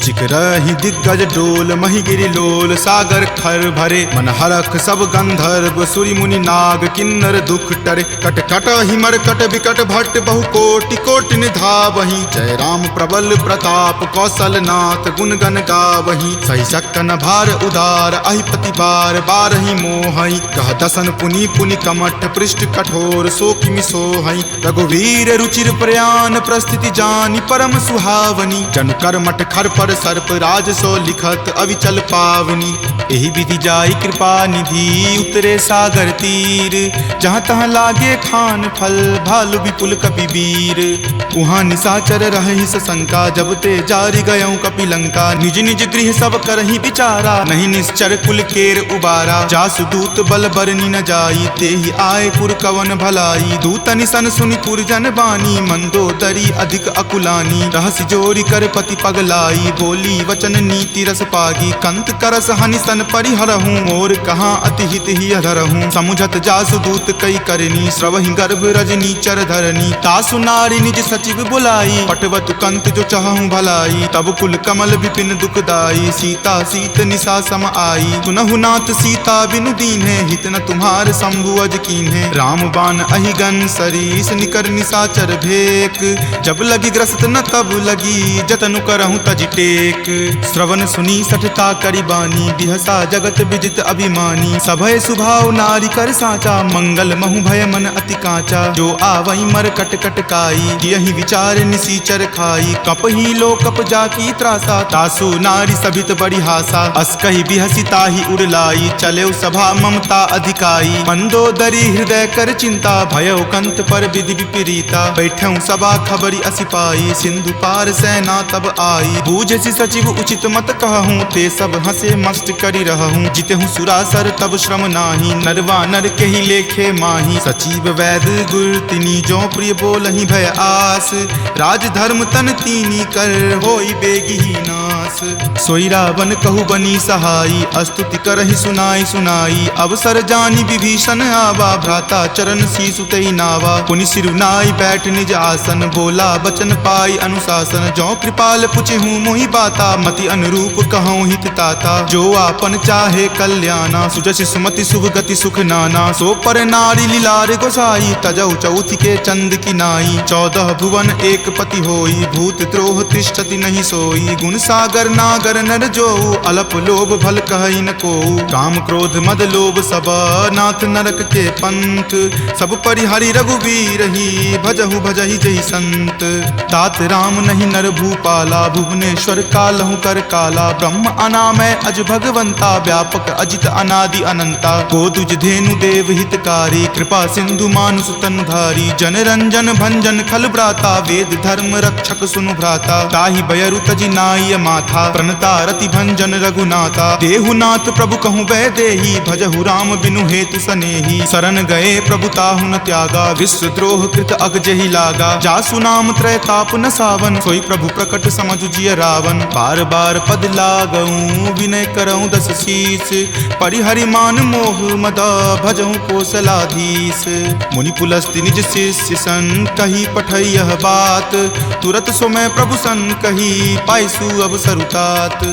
ऋषिक रही दिग्गज डोल, मही गिरि लोल सागर खर भरे। मन हरख सब गंधर्व सूरि मुनि नाग, किन्नर दुख टरे। कट कट हिमर कट विकट भट्ट बहु कोटि कोटि निधावहीं। जय राम प्रबल प्रताप कौशल नाथ, गुण गण गावहीं। सही सकन भार उदार, अहिपति बार बारहि मोहई। कह दसन पुनि पुनि कमठ, पृष्ठ कठोर सो किमि सोहई। रघुवीर रुचिर प्रयाण, प्रस्थिति जानि परम सुहावनी। जनु कर्मठ खर पर सर्प, राज सो लिखत अविचल पावनी। एहि विधि जाई कृपा निधि, उतरे सागर तीर। जहाँ तहाँ लागे खान फल, भालु विपुल कपिवीर। उहाँ निशाचर रहहि सशंका, जब ते जारि गयऊँ कपिलंका। निज निज गृह सब करहि विचारा, नहीं निश्चर कुल केर उबारा। जासु दूत बल बरनि न जाई, तेहि आए पुर कवन भलाई। दूत निसन सुनि पुरजन बानी, मंदोदरी अधिक अकुलानी। रहसि जोरी कर पति पगलाई, बोली वचन नीति रस पागी। कंत करस हनि सन परिहरहूँ, मोर कहाँ अति हित ही अधरहूँ। समुझत जासु दूत कई करनी, श्रवहि गर्भ रजनी चर धरनी। तासु नारी निज सचिव बुलाई, पटवतु कंत जो चाहूँ भलाई। तब कुल कमल विपिन दुखदाई, सीता सीत निशा सम आई। सुनहु नाथ सीता बिनु दीन्हे, हित न तुम्हार शंभु अज कीन्हे। राम बाण अहिगन सरीस, निकर निशाचर भेक। जब लगी ग्रस्त न तब लगी, जतनु करहूँ तज टेक। श्रवण सुनी सठता करि बानी, बिहसा जगत विजित अभिमानी। सभय सुभाव नारी कर साचा, मंगल महु भय मन अति काचा। जो आवई मर कट कट काई, यही विचार निसीचर खाई। कप ही लो कप जाकी त्रासा, तासु नारी सभित बड़ी हासा। अस कही बिहसी ताही उड़लाई, चले सभा ममता अधिकाई। मंदोदरी हृदय कर चिंता, भयो कंत पर विधि विपरीता। बैठऊँ सभा खबरी असिपाई, सिंधु पार सेना तब आई। बूझसी सचिव उचित मत कहूँ, ते सब हंसे मस्त करी रहूँ। जितहूँ सुरासर तब श्रम नाही, नरवा नर के ही लेखे माही। सचिव वैद गुर तिनी, जो प्रिय बोलहि भय आस। राज धर्म तन तीनी कर, होई बेगी ही नास। सोई रावण कहु बनी सहाई, स्तुति करहि सुनाई सुनाई। अवसर जानी विभीषण आवा, भ्राता चरण शीसु तेहि नावा। पुनि सिरुनाई बैठ निज आसन, बोला बचन पाई अनुशासन। जो कृपाल पुछहूँ मोहि बाता, मति अनुरूप कहूँ हित ताता। जो आपन चाहे कल्याणा, सुजस सुमति शुभ गति सुख नाना। सो पर नारी लीलार गोसाई, तजौ चौथि के चंद की नाई। 14 भुवन एक पति होई, भूत द्रोह तिष्ठति नहीं सोई। गुण सागर नागर नर जो, अलप लोभ भल कहई न को। काम क्रोध मद लोभ सब, नाथ नरक के पंथ। सब परिहरि रघुवीर ही, भजहु भजहि जहि संत। तात राम नहीं नर भूपाला, भुवनेश्वर कालहु कर काला। ब्रह्म अनामय अज भगवंता, व्यापक अजित अनादि अनंता। गोदुज धेनु देव हितकारी, कृपा सिंधु मानुष तनधारी। जन रंजन भंजन खल भ्राता, वेद धर्म रक्षक सुनु भ्राता। ताहि बयरु तजि नाय माथा, प्रणता रति भंजन रघुनाथा। देहुनाथ प्रभु कहूँ वै देही, भजहु राम बिनु हेतु सनेही। शरण गए प्रभु ताहु न त्यागा, विश्व द्रोह कृत अग जहि लागा। जासु नाम त्रय ताप न सावन, सोई प्रभु प्रकट समझु जिय रावण। बार बार पद लागऊँ, विनय करऊँ दस शीस। परिहरि मान मोह मद, भजहु कौशलाधीश। मुनि पुलस्ति निज शिष्य सन, कही पठई यह बात। तुरत सो मैं प्रभु सन कही, पाइसु अब सरुतात।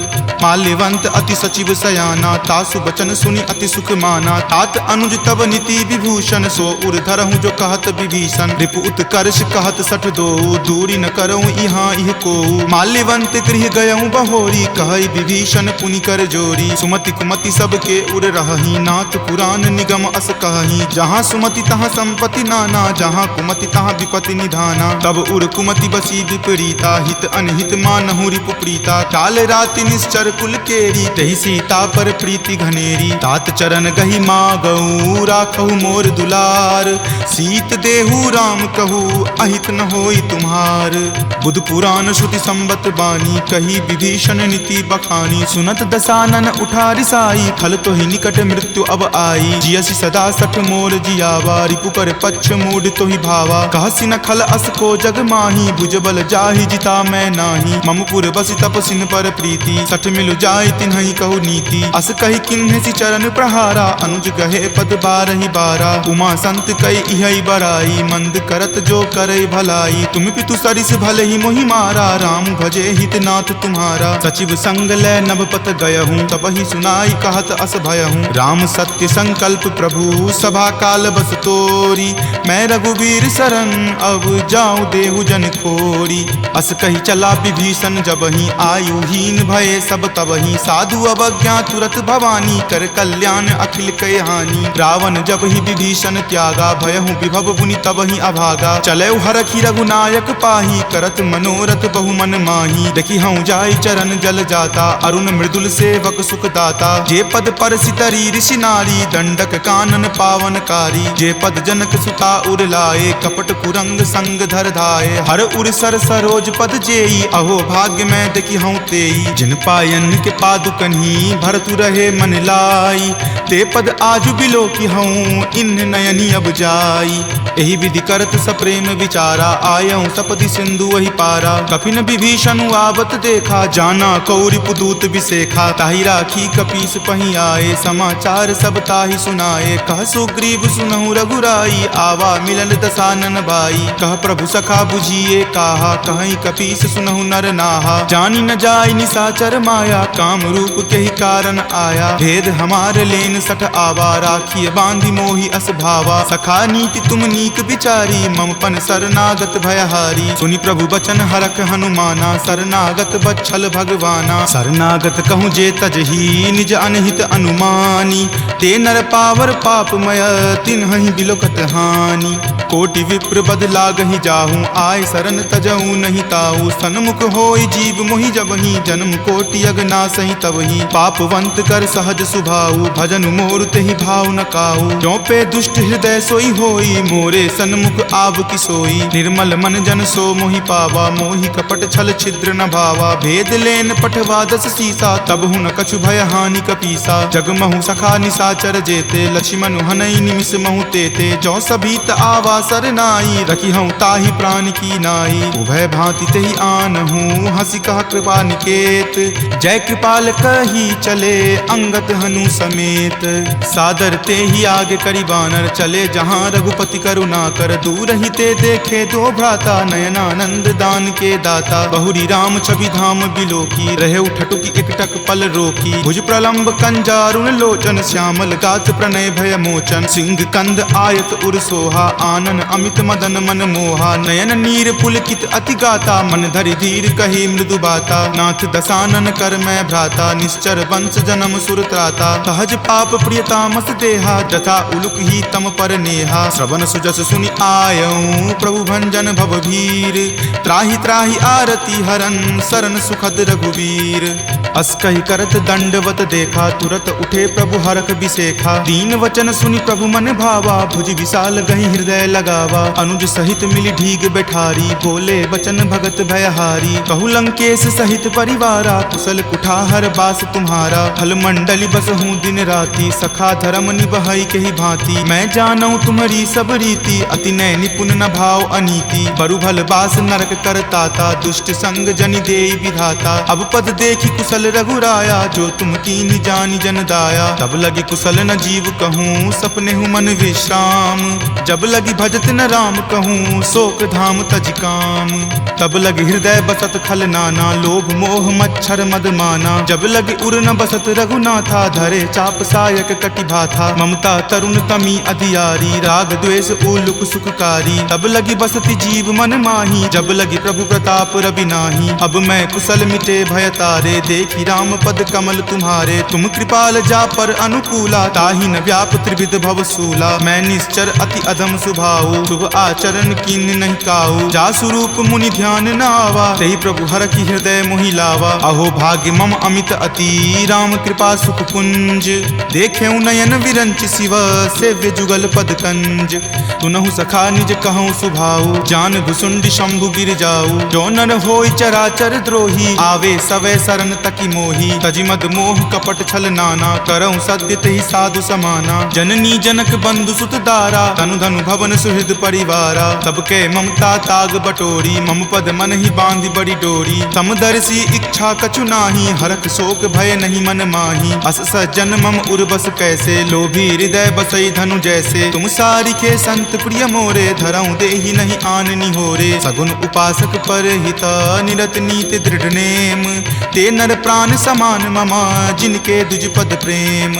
माल्यवंत अति सचिव सयाना, तासु बचन सुनि अति सुख माना। तात अनुज तब नीति विभूषण, सो उर धरहूँ जो कहत विभीषण। रिपु उत्कर्ष कहत सठ दो, दूरी न करऊँ यहाँ इह को। माल्यवंत गृह गयऊँ बहोरी, कहई विभीषण पुनि कर जोरी। सुमति कुमति सबके उर रहही, नाथ पुराण निगम अस कहही। जहाँ सुमति तहाँ संपत्ति नाना, जहाँ कुमति तहाँ विपत्ति निधाना। तब उर कुमति बसी विपरीता, हित अनहित मानहु रिपु प्रीता। काल राति निश्चर कुल केरी, तहि सीता पर प्रीति घनेरी। तात चरण गहि मागऊ, राखहु मोर दुलार। सीत देहु राम कहू, अहित न होई तुम्हार। बुध पुराण श्रुति संबत बानी, कही विभीषण नीति बखानी। सुनत दसानन उठा रिसाई, खल तो ही निकट मृत्यु अब आई। जियसि सदा सठ मोर जियावा, रिपु पर पक्ष मूड तो ही भावा। कहसि न खल अस को जग माही, भुजबल जाहि ताहि जिता मैं नाही। ममपुर बसि तपसिन पर प्रीति, सठ मिलु जाय तिन्हि कहु नीति। अस कहि किन्हे सि चरण प्रहारा, अनुज गहे पद बारहि बारा। उमा संत कई इहै बड़ाई, मंद करत जो करे भलाई। तुम पितु सरिस भले ही मोहि मारा, राम भजे हितनाथ तुम्हारा। सचिव संग लै नभपत गयहूँ, तब ही सुनाई कहत अस भयहूँ। राम सत्य संकल्प प्रभु, सभा काल बस तोरी। मैं रघुवीर शरण, अब जाऊँ देहु जन खोरी। अस कही चला विभीषण जबहि, आयुहीन भये सब तबहि। साधु अवज्ञा तुरत भवानी, कर कल्याण अखिल कय हानि। रावण जब ही विभीषण त्यागा, भयहु विभव बुनि तबहि अभागा। चले हरखी रघुनायक पाही, करत मनोरथ बहु मन माही। देखी हूँ जाय चरण जल जाता, अरुण मृदुल सेवक सुख दाता। जे पद पर सितरी ऋषि नारी, दंडक कानन पावनकारी। जे पद जनक सुता उर लाए, कपट कुरंग संग धर धाये। हर उर सर सरोज पद जेई, अहो भाग्य में देखी हूँ तेई। जिन पायन के पादुकन्ही, भरतु रहे मन लाई। ते पद आजु बिलो की हूँ, इन नयनी अब जाई। एहि विधि करत सप्रेम विचारा, आयऊँ सपदि सिंधु वही पारा। कपिन विभीषण आवत देखा, जाना कौरि पुदूत विसेखा। ताहि राखी कपीस पही आए, समाचार सब ताहि सुनाए। कह सुग्रीव सुनहु रघुराई, आवा मिलन दसानन भाई। कह प्रभु सखा बुझिए काहा, कहीं कपीस सुनहु नर नाहा। जानी न जाय निसाचर माया, काम रूप के ही कारण आया। भेद हमार लेन सठ आवा, राखिए बांधि मोहि अस भावा। सखा नीति तुम नीक विचारी, ममपन शरणागत भयहारी। सुनि प्रभु बचन हरख हनुमाना, शरणागत बच्छल भगवाना। शरणागत कहूँ जे तजही, निज अनहित अनुमानी। ते नर पावर पापमय, तिन्हि बिलोकत हानि। कोटि विप्र बद लागहि जाहूँ, आय शरण तजहूँ नहीं ताऊ। सन्मुख होय जीव मोहि जबहि, जन्म कोटि अगनासहि तबहि। पापवंत कर सहज सुभाऊ, भजन मोर तेहि भाव न काऊ। जो पे दुष्ट हृदय सोई होई, मोरे सन्मुख आब की सोई। निर्मल मन जन सो मोहि पावा, मोहि कपट छल छिद्र न भावा। भेद लेन पठवा दस सीसा, तब हूँ न कछु भय हानि कपीसा। जगमहु सखा निसाचर जेते, लक्ष्मण हनई निमिष महु तेते। जो सभीत आवा सरनाई, रखी हूँ ताहि प्राण की नाई। उभय भांति तेहि आनहूँ, हंसी कह कृपा निकेत। जय कृपाल कही चले, अंगत हनु समेत। सादर ते ही आगे करी बानर, चले जहाँ रघुपति करुणा कर। दूर ही ते देखे दो भ्राता, नयनानंद दान के दाता। बहुरी राम छवि धाम बिलोकी, रहे उठटुकी एकटक पल रोकी। भुज प्रलंब कंजारुण लोचन, श्यामल गात प्रणय भय मोचन। सिंह कंद आयत उर सोहा, आनन अमित मदन मन मोहा। नयन नीर पुलकित अति गाता, मन धरि धीर कही मृदु बाता। नाथ दसानन कर मैं भ्राता, निश्चर वंश जन्म सुर त्राता। सहज पाप प्रियतामस देहा, जथा उलुक ही तम पर नेहा। श्रवण सुजस सुनि आयऊँ, प्रभु भंजन भव भीर। त्राहि त्राहि आरती हरन, शरण सुखद रघुवीर। अस कहि करत दंडवत देखा, तुरत उठे प्रभु हरख बिसेखा। दीन वचन सुनि प्रभु मन भावा, भुज विशाल गहि हृदय लगावा। अनुज सहित मिली ढीग बैठारी, बोले वचन भगत भयहारी। कहु लंकेश सहित परिवारा, कुशल कुठार बास तुम्हारा। फल मंडली बस हूँ दिन राति, सखा धर्म निबहई के ही भांति। मैं जानऊँ तुम्हारी सब रीति, अति नय निपुण न भाव अनीति। बरु भल बास नरक करताता, दुष्ट संग जनि देई विधाता। अब पद देखी कुशल रघुराया, जो तुम कीन्ही जानि जन दाया। तब लगी कुशल न जीव कहूँ, सपने हूँ मन विश्राम। जब लगी भजत न राम कहूँ, शोक धाम तज काम। तब लगी हृदय बसत खल नाना, लोभ मोह मच्छर मद माना। जब लगी उर न बसत रघुनाथा, धरे चाप सायक कटि भाथा। ममता तरुण तमी अधियारी, राग द्वेष उलुक सुखकारी। तब लगी बसति जीव मन माही, जब लगी प्रभु प्रताप रवि नाही। अब मैं कुशल मिटे भय तारे, देखी राम पद कमल तुम्हारे। तुम कृपाल जा पर अनुकूला, ताहि न व्याप त्रिविध भव सूला। मैं निश्चर अति अधम सुभाऊ, शुभ आचरण कीन नहीं काऊ। जा स्वरूप मुनि ध्यान न आवा, तेहि प्रभु हर की हृदय मोहि लावा। अहो भाग्य मम अमित अति, राम कृपा सुख पुंज। देखे नयन विरंच शिव, सेव्य जुगल पद कंज। तुनहु सखा निज कहूँ सुभाऊ, जान भुसुंडी शंभु गिर जाऊ। जो नर होय चराचर द्रोही, आवे सवै शरण तकी मोही। तजि मद मोह कपट छल नाना, करऊँ सद्य तेहि साधु समाना। जननी जनक बंधु सुत दारा, तनु धनु भवन सुहृद परिवारा। तब के ममता ताग बटोरी, मम पद मन ही बांधी बड़ी डोरी। तम दर्शी इच्छा कछु नाही, हरख शोक भय नहीं मन माही। अस सज्जन मम उर्बस कैसे, लोभी हृदय बसई धनु जैसे। तुम सारिखे संत प्रिय मोरे, धरऊं देहि नहीं आन निहोरे। सगुन उपासक पर हिता, निरत नीति दृढ़ नेम। ते नर प्राण समान ममा, जिनके दुज पद प्रेम।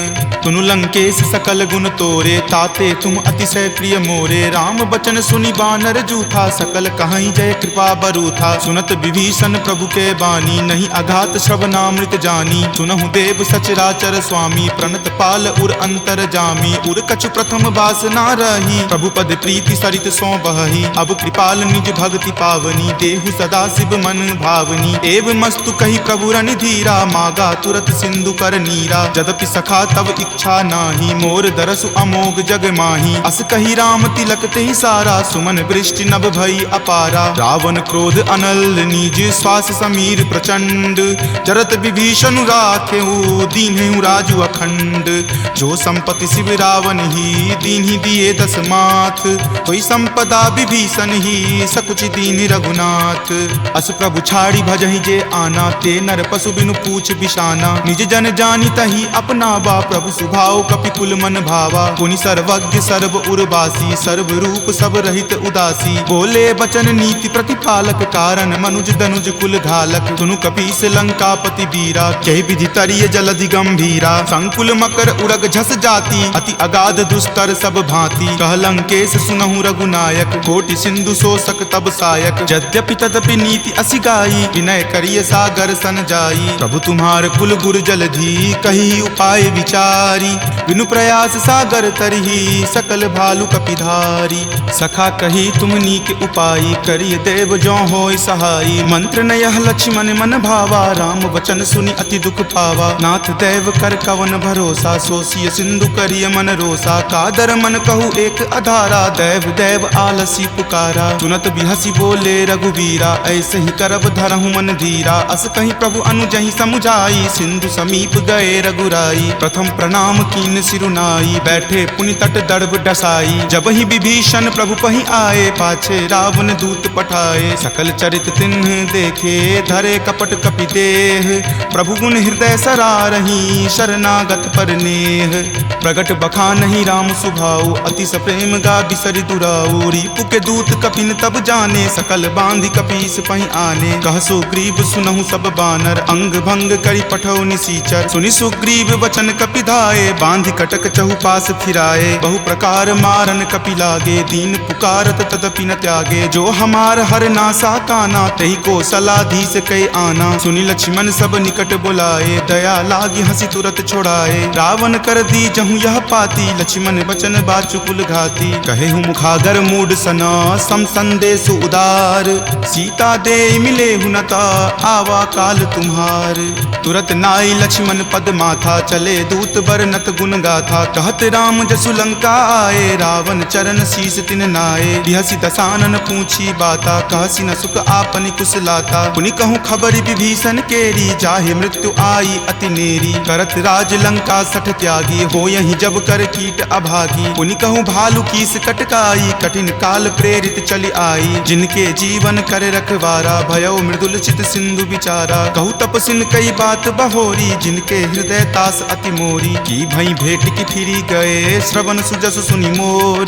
तुनु लंकेश सकल गुण तोरे, ताते तुम अतिशय प्रिय मोरे। राम बचन सुनि बानर जूथा, सकल कहाई जय कृपा बरूथा। सुनत विभीषण प्रभु के बानी, नहीं अघात श्रवणामृत जानी। सुनहु देव सचराचर स्वामी, प्रणत पाल उर अंतर जामी। उर कछु प्रथम बास ना रही, प्रभु पद प्रीति सरित सो बही। अब कृपाल निज भक्ति पावनी, देहु सदा शिव मन भावनी। एव मस्तु कही प्रभु रण धीरा, मागा तुरत सिंधु कर नीरा। जदपि सखा तब इच्छा नाही, मोर दरसु अमोघ जग माही। अस कही राम तिलक तेहि सारा, सुमन वृष्टि नभ भई अपारा। रावण क्रोध अनल निज, श्वास समीर प्रचंड। जरत विभीषण राखेहु, दीन्हु राजु अखंड। जो संपत्ति शिव रावण ही, दीन्हि दिए दस माथ। कोई संपदा विभीषण ही, सकुच दीन रघुनाथ। अस प्रभु छाड़ी भजहि जे आना, ते नर पशु बिनु पूछ बिशाना। निज जन जानी तहि अपनावा, प्रभु सुभाव कपिकुल मन भावा। पुनि सर्वज्ञ सर्व उर्वासी, सर्व रूप सब रहित उदासी। बोले बचन नीति प्रतिपालक, कारण मनुज दनुज कुल घालक। सुनु कपीस लंकापति वीरा, कहि विधि तरिय जलधि गंभीरा। संकुल मकर उड़ग झस जाति, अति अगाध दुस्तर सब भांति। कह लंकेश सुनहु रघुनायक, कोटि सिंधु शोषक तब सायक। यद्यपि तदपि नीति असि गाई, विनय करिय सागर सन जाई। प्रभु तुम्हार कुल गुर जलधि, कही उपाय विचारी। बिनु प्रयास सागर तरही, सकल भालु कपिधारी। सखा कही तुम नीक उपाई, करिय देव जो होय सहाई। मंत्र न यह लक्ष्मण मन भावा, राम वचन सुनि अति दुख पावा। नाथ देव कर कवन भरोसा, सोसिय सिंधु करिय मन रोसा। कादर मन कहु एक अधारा, देव देव आलसी पुकारा। सुनत बिहसी बोले रघुवीरा, ऐसे ही करब धरहु मन धीरा। अस कहीं प्रभु अनुजहि समुझाई, सिंधु समीप गए रघुराई। प्रथम प्रणाम कीन सिरुनाई, बैठे पुनि तट दर्भ डसाई। जब ही विभीषण प्रभु पहि आए, पाछे रावण दूत पठाए। सकल चरित तिन्ह देखे, धरे कपट कपि देह। प्रभु गुण हृदय सरारही, शरणागत पर नेह। प्रगट बखानहि राम सुभाऊ, अति सप्रेम गा बिसरि दुराऊ। रिपु के दूत कपिन तब जाने, सकल बांधि कपीस पहि आने। कह सुग्रीव सुनहु सब बानर, अंग भंग करि पठौ निसीचर। सुनि सुग्रीव वचन कपिधाए, बांधि कटक चहुपास फिराए। बहु प्रकार मारन कपि लागे, दीन पुकारत तदपि न त्यागे। जो हमार हर नासा काना, तहि को सलाधीस कई आना। सुनि लक्ष्मण सब निकट बुलाए, दया लागी हंसी तुरत छोड़ाए। रावण कर दी जहु यह पाती, लक्ष्मण बचन बाचु कुल घाती। कहे हूँ मुखागर मूड सना, सम संदेश उदार। सीता दे मिले हुनता, आवा काल तुम्हार। तुरत नाई लक्ष्मण पद माथा, चले दूत बरनत गुण गाथा। कहत राम जसु लंका आए, रावण चरण शीस तिन नाये। बिहसी दसानन पूछी बाता, कहसी न सुख आपनि कुशलाता। पुनि कहूँ खबरि विभीषण केरी, जाहे मृत्यु आई अति नेरी। करत राज लंका सठ त्यागी, हो यही जब कर कीट अभागी। पुनि कहूँ भालु कीस कटकाई, कठिन काल प्रेरित चली आई। जिनके जीवन कर रखवारा, भयो मृदुल चित सिंधु विचारा। कहूँ तपसिन कई बात बहोरी, जिनके हृदय तास अति मोरी। की भई भेट की फिरी गए, श्रवण सुजस सुनि मोर।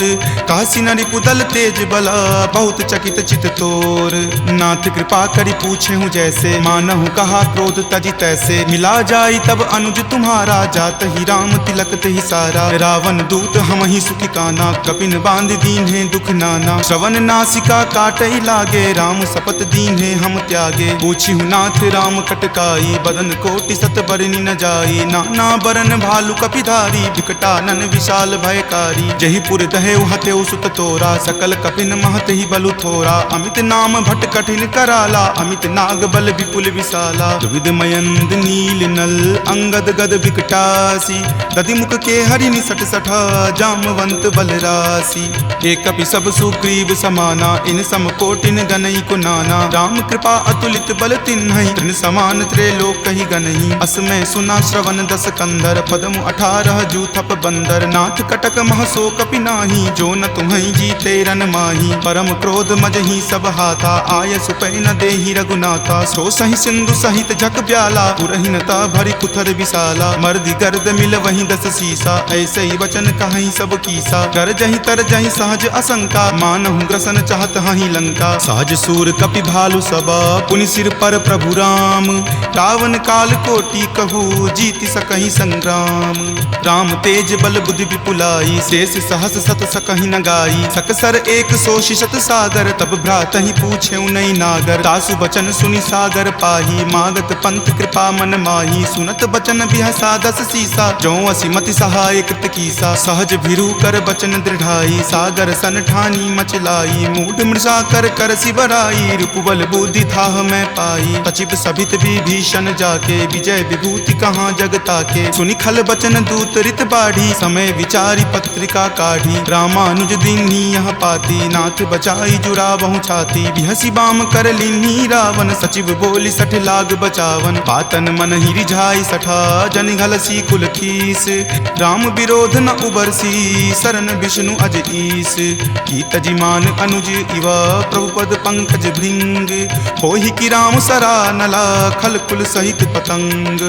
कहसी न रिपुदल तेज बला, बहुत चकित चित तोर। नाथ कृपा करि पूछे हूँ जैसे, मानहु कहा क्रोध तजि तैसे। मिला जाई तब अनुज तुम्हारा, जात ही राम तिलक तेहि सारा। रावण दूत हम ही सुखी काना, कपिन बांध दीन है दुख नाना। श्रवण नासिका काटई लागे, राम सपत दीन है हम त्यागे। पूछी हूँ नाथ राम कटकाई, बदन कोटि सत बरनी न जाई। नाना बरन भालु कपिधारी, विकटानन विशाल भयकारी। जही पुर दहेउ हतेउ सुत तोरा, सकल कपिन महत ही बलु थोरा। अमित नाम भट कठिन कराला, अमित नाग बल विपुल विशाला। दुविध मयंद नील नल, अंगद गद विकटासी। दधि मुख के हरि निसट सठा, जामवंत बल राशि। एक कपि सब सुग्रीव समाना, इन सम कोटिन गनई को नाना। राम कृपा अतुलित बल तिन्हई, तृण समान त्रैलोक कहि गनहि। असमय सुना श्रवण दस कंधर, पदमु 18 जूथप बंदर। नाथ कटक महसो कपि नाही, जो न तुम्हें जीते रन माही। परम क्रोध मजही सब हाथा, आय सुपै न देहि रघुनाथा। सो सही सिंधु सहित झक ब्याला, पुरहीनता भरी कुथर विशाला। मर्दी गर्द मिल वहीं 10 सीसा, ऐसे ही वचन कहीं सब कीसा। कर जही तर जही सहज असंका, मानहु ग्रसन चाहत हहीं लंका। सहज सूर कपि भालु सबा, पुनि सिर पर प्रभु राम। रावण काल कोटि कहू, जीति सकहि संग्राम। राम तेज बल बुद्धि विपुलाई, शेष सहस सत सकहि न गाई। सकसर एक सोषि शत सागर, तब भ्रातहि पूछेउ नहीं नागर। तासु बचन सुनि सागर पाही, मागत पंथ कृपा मन माही। सुनत बचन बिहसा 10 सीसा, जो असि मति सहाय कृत कीसा। सहज भिरू कर बचन दृढ़ाई, सागर सन ठानी मचलाई। मूढ़ मृषा कर कर सिबराई, रूपबल बुद्धि थाह मैं पाई। सचिव सभित विभीषण जाके, विजय विभूति कहाँ जगता के। सुनि खल बचन दूत रित बाढ़ी, समय विचारी पत्रिका काढ़ी। रामानुज दीन्ही यह पाती, नाथ बचाई जुड़ावहु छाती। बिहसी बाम कर लीन्ही रावण, सचिव बोली सठ लाग बचावन। पातन मन ही रिझाई सठा, जन घलसी कुल खीस। राम विरोध न उबरसी, शरण विष्णु अज ईस। की तजिमान अनुज इवा, प्रभुपद पंकज भृंग। होहि की राम सरा नला, खल कुल सहित पतंग।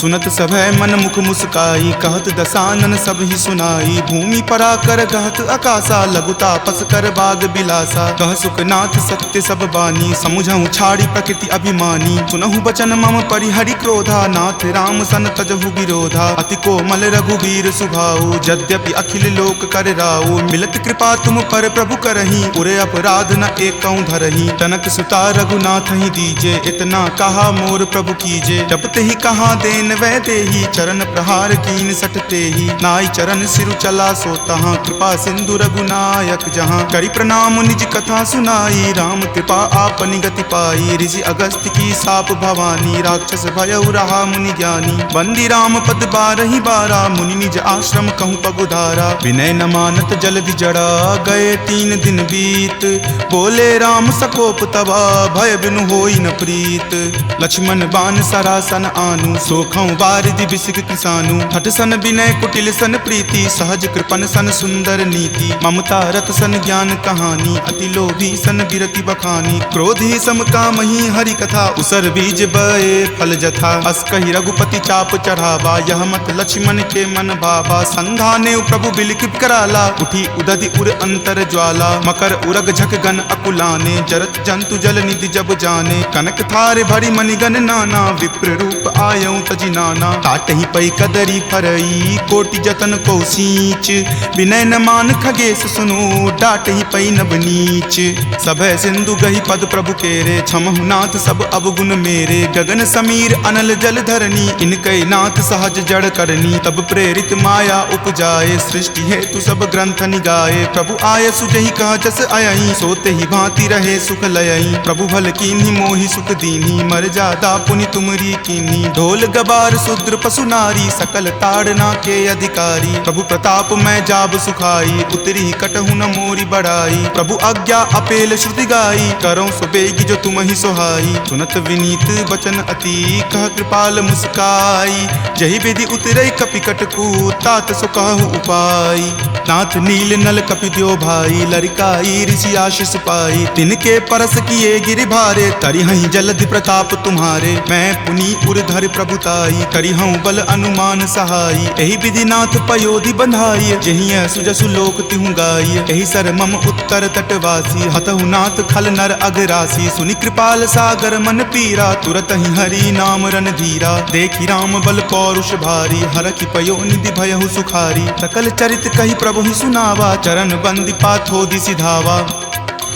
सुनत सभय मन मुख मुस्काई, कहत दसानन सब ही सुनाई। भूमि परा कर गहत आकाशा, लघु तापस कर बाग बिलासा। कह सुखनाथ सत्य सब बानी, समुझहु छाड़ी प्रकृति अभिमानी। सुनहु बचन मम परिहरि क्रोधा, नाथ राम सन तजहु विरोधा। अति कोमल रघुबीर सुभाऊ, यद्यपि अखिल लोक कर राऊ। मिलत कृपा तुम पर प्रभु करही, उरे अपराध न एकौ धरही। तनक सुता रघुनाथ ही दीजे, इतना कहा मोर प्रभु कीजे। जपते ही कहा देन वै देही, चरण प्रहार कीन सटते ही। नाई चरण सिरु चला सो तहाँ, कृपा सिंधु रघुनायक जहाँ। करि प्रणाम निज कथा सुनाई, राम कृपा आपनि गति पाई। ऋषि अगस्त्य की साप भवानी, राक्षस भयउ रहा मुनि ज्ञानी। बंदी राम पद 12 बारा, मुनि निज आश्रम कहूँ पगुधारा। विनय न मानत जलधि जड़ा, गए 3 दिन बीत। बोले राम सकोप तबा, भय बिनु होई न प्रीत। लक्ष्मण बान सरासन आनु, सोखौ बारिधि बिसिक किसानु। हठ सन विनय कुटिल सन प्रीति, सहज कृपन सन सुंदर नीति। ममता रत सन ज्ञान कहानी, अति लोभी सन बिरति बखानी। क्रोधी सम कामहि हरि कथा, उसर बीज बए फल जथा। अस कहि रघुपति चाप चढ़ावा, यह मत लक्ष्मण के मन भावा। संधाने प्रभु बिलिख कराला, उठी उदधि उर अंतर ज्वाला। मकर उरग झक गन अकुलाने, जरत जंतु जल निधि जब जाने। कनक थारे भरी मणिगन नाना, विप्र रूप आयऊ तजि नाना। काटहि पै कदरी फरई, कोटि जतन को सींच। विनय न मान खगेश सुनो, डाटहि पै नब नीच। सभय सिंधु गहि पद प्रभु केरे, क्षमहु नाथ सब अवगुण मेरे। गगन समीर अनल जल धरनी, इनकै नाथ सहज जड़ करनी। तब प्रेरित माया उपजाए, सृष्टि हेतु सब ग्रंथ निगाए। प्रभु आय सुजहि कह जस अयहि, सोते ही भांति रहे सुख लयहि। प्रभु भल कीन्ही मोहि सुख दीन्ही, मर जादा पुनि तुमरी कीन्ही। ढोल गबार शूद्र पशु नारी, सकल ताड़ना के अधिकारी। प्रभु प्रताप मैं जाब सुखाई, उतरी कटहु न मोरी बड़ाई। प्रभु आज्ञा अपेल श्रुति गाई, करौं सुबेगी जो तुम ही सोहाई। सुनत विनीत बचन अति, कह कृपाल मुस्काई। जहि विधि उतरई कपि कटकू, तात सो कहु उपाय। नाथ नील नल कपि द्यो भाई, लरिकाई ऋषि आशीष पाई। तिनके परस किए गिरि भारे, तरिहहि जलधि प्रताप तुम्हारे। मैं पुनि उरधर प्रभुताई, करिहऊँ बल अनुमान सहाई। एहि विधि नाथ पयोधि बंधाई, जहिं सुजसु लोक तिहु गाई। एहि सर मम उत्तर तटवासी, हतहु नाथ खल नर अगरासी। सुनि कृपाल सागर मन पीरा, तुरत ही हरि नाम रन धीरा। देखि राम बल पौरुष भारी, हरखि पयो निधि भयहु सुखारी। सकल चरित कहि प्रभु ही सुनावा, चरण बंदी पाथोधि सिधावा।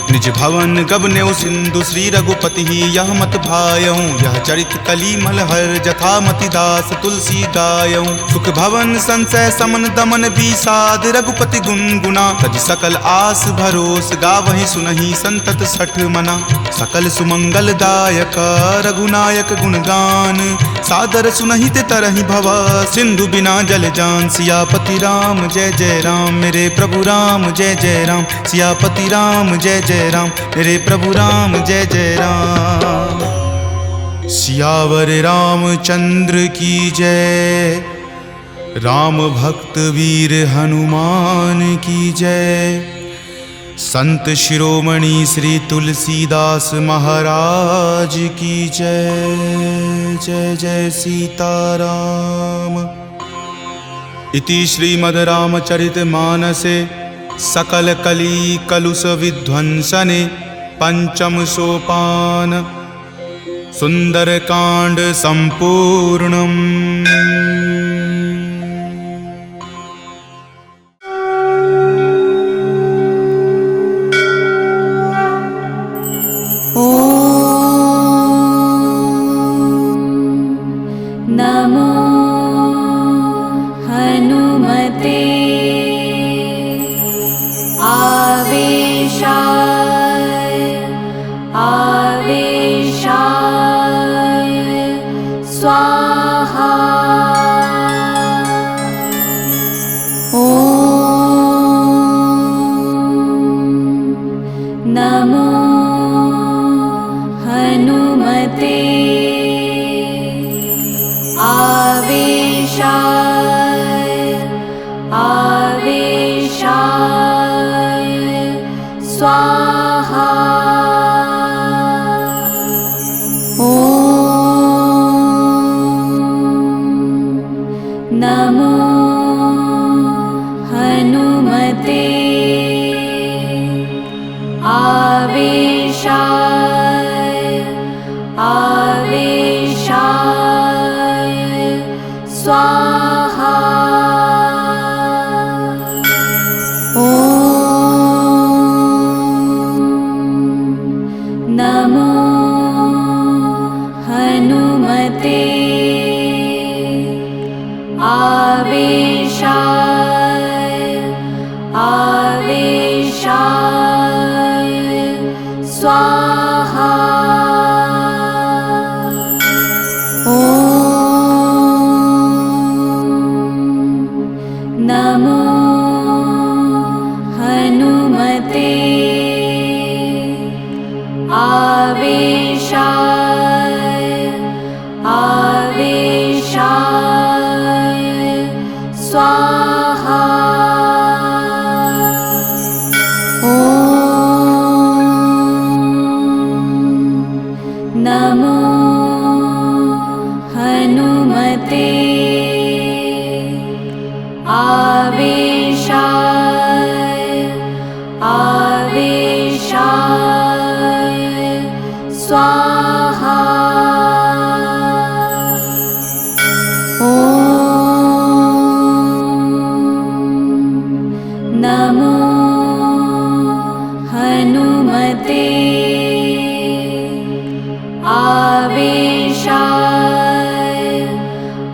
निज भवन गबनेउ सिंधु, श्री रघुपति ही यह मत भायऊँ। यह चरित कली मलहर, जथा मति दास तुलसी गायऊँ। सुख भवन संशय समन दमन बीसाद, रघुपति गुनगुना। तज सकल आस भरोस, गावहि सुनहि संतत सठ मना। सकल सुमंगल दायक, रघुनायक गुणगान। सादर सुनहि ते तरहि भवा, सिंधु बिना जल जान। सियापति राम जय जय राम, मेरे प्रभु राम जय जय राम। सियापति राम जय जय राम, मेरे प्रभु राम जय जय राम। सियावर रामचंद्र की जय, राम भक्त वीर हनुमान की जय। संत शिरोमणि श्री तुलसीदास महाराज की जय। जय जय सीताराम। इति श्रीमद् रामचरितमानसे सकल कली कलुष विध्वंसने पंचम सोपान सुंदरकांड संपूर्णम्। नमो हनुमते आवेशाय आवेशाय स्वाहा। नमो हनुमते आवेशाय आवेशाय स्वाहा। नमो हनुमते आवेशाय आवेशाय स्वाहा। नमो हनुमते आवेशाय आवेशाय स्वाहा। नमो हनुमते आवेशाय आवेशाय स्वाहा। नमो हनुमते आवेशाय आवेशाय स्वाहा। नमो हनुमते आवेशाय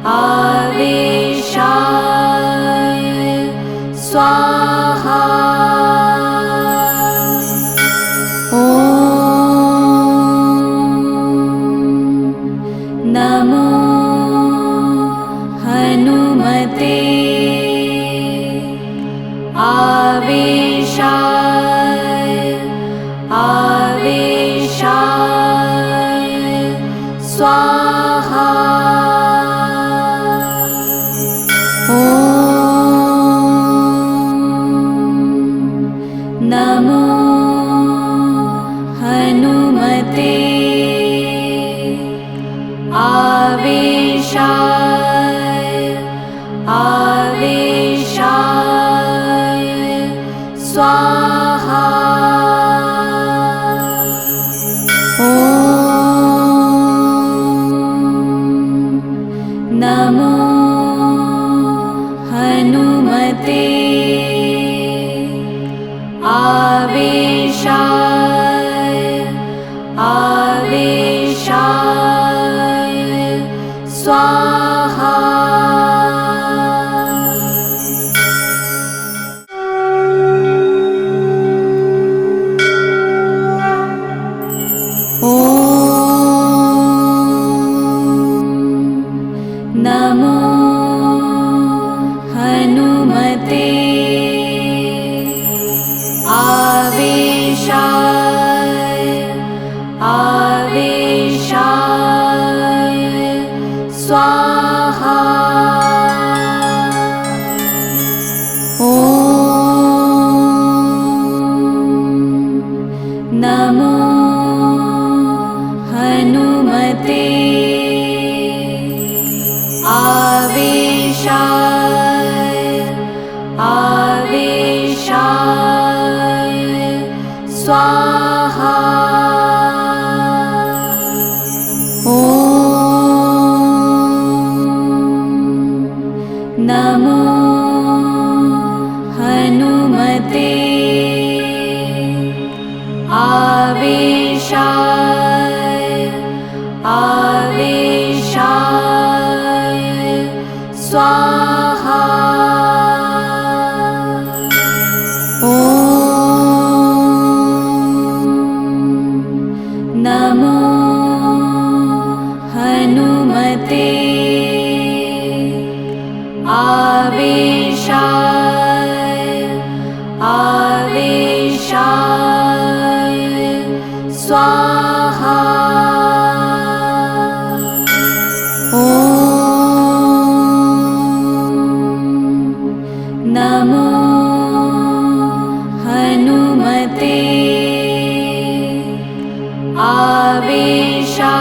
आवेशाय स्वाहा। नमो हनुमते आवेशाय आवेशाय स्वाहा। नमो हनुमते आवेशाय आवेशाय स्वाहा। नमो हनुमते आवेशाय आवेशाय स्वाहा। नमो हनुमते आवेशाय आवेशाय स्वाहा। स्वाहा। ॐ नमो हनुमते आवेशाय आवेशाय स्वाहा। ॐ नमो हनुमते आवेशाय आवेशाय स्वाहा। ॐ नमो हनुमते आवेशाय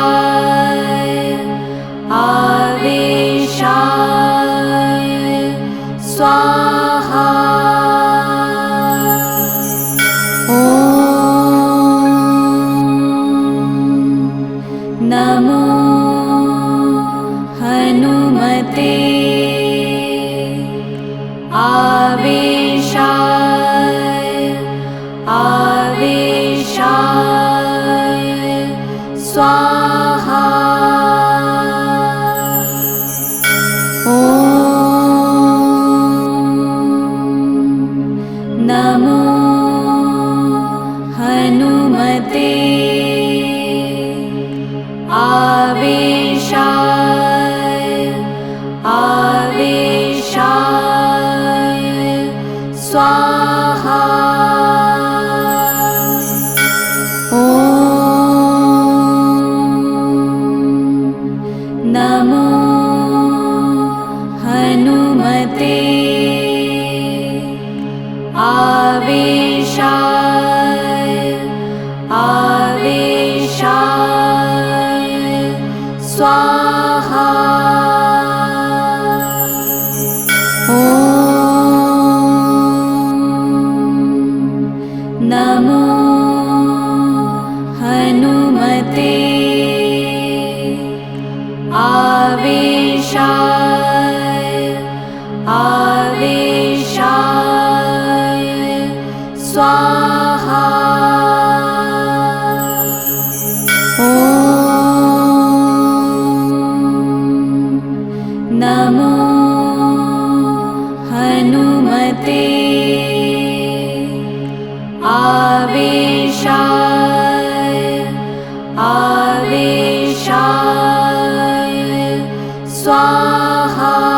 आवेशाय स्वाहा। ॐ नमो हनुमते आवेशाय आवेशाय स्वाहा। ॐ नमो हनुमते आवेशाय आवेशाय स्वाहा। ॐ नमो हनुमते आवेशाय आवेशाय स्वाहा। ॐ नमो हनुमते आवेशाय आवेशाय स्वाहा। ॐ नमो हनुमते आवेशाय आवेशाय स्वाहा।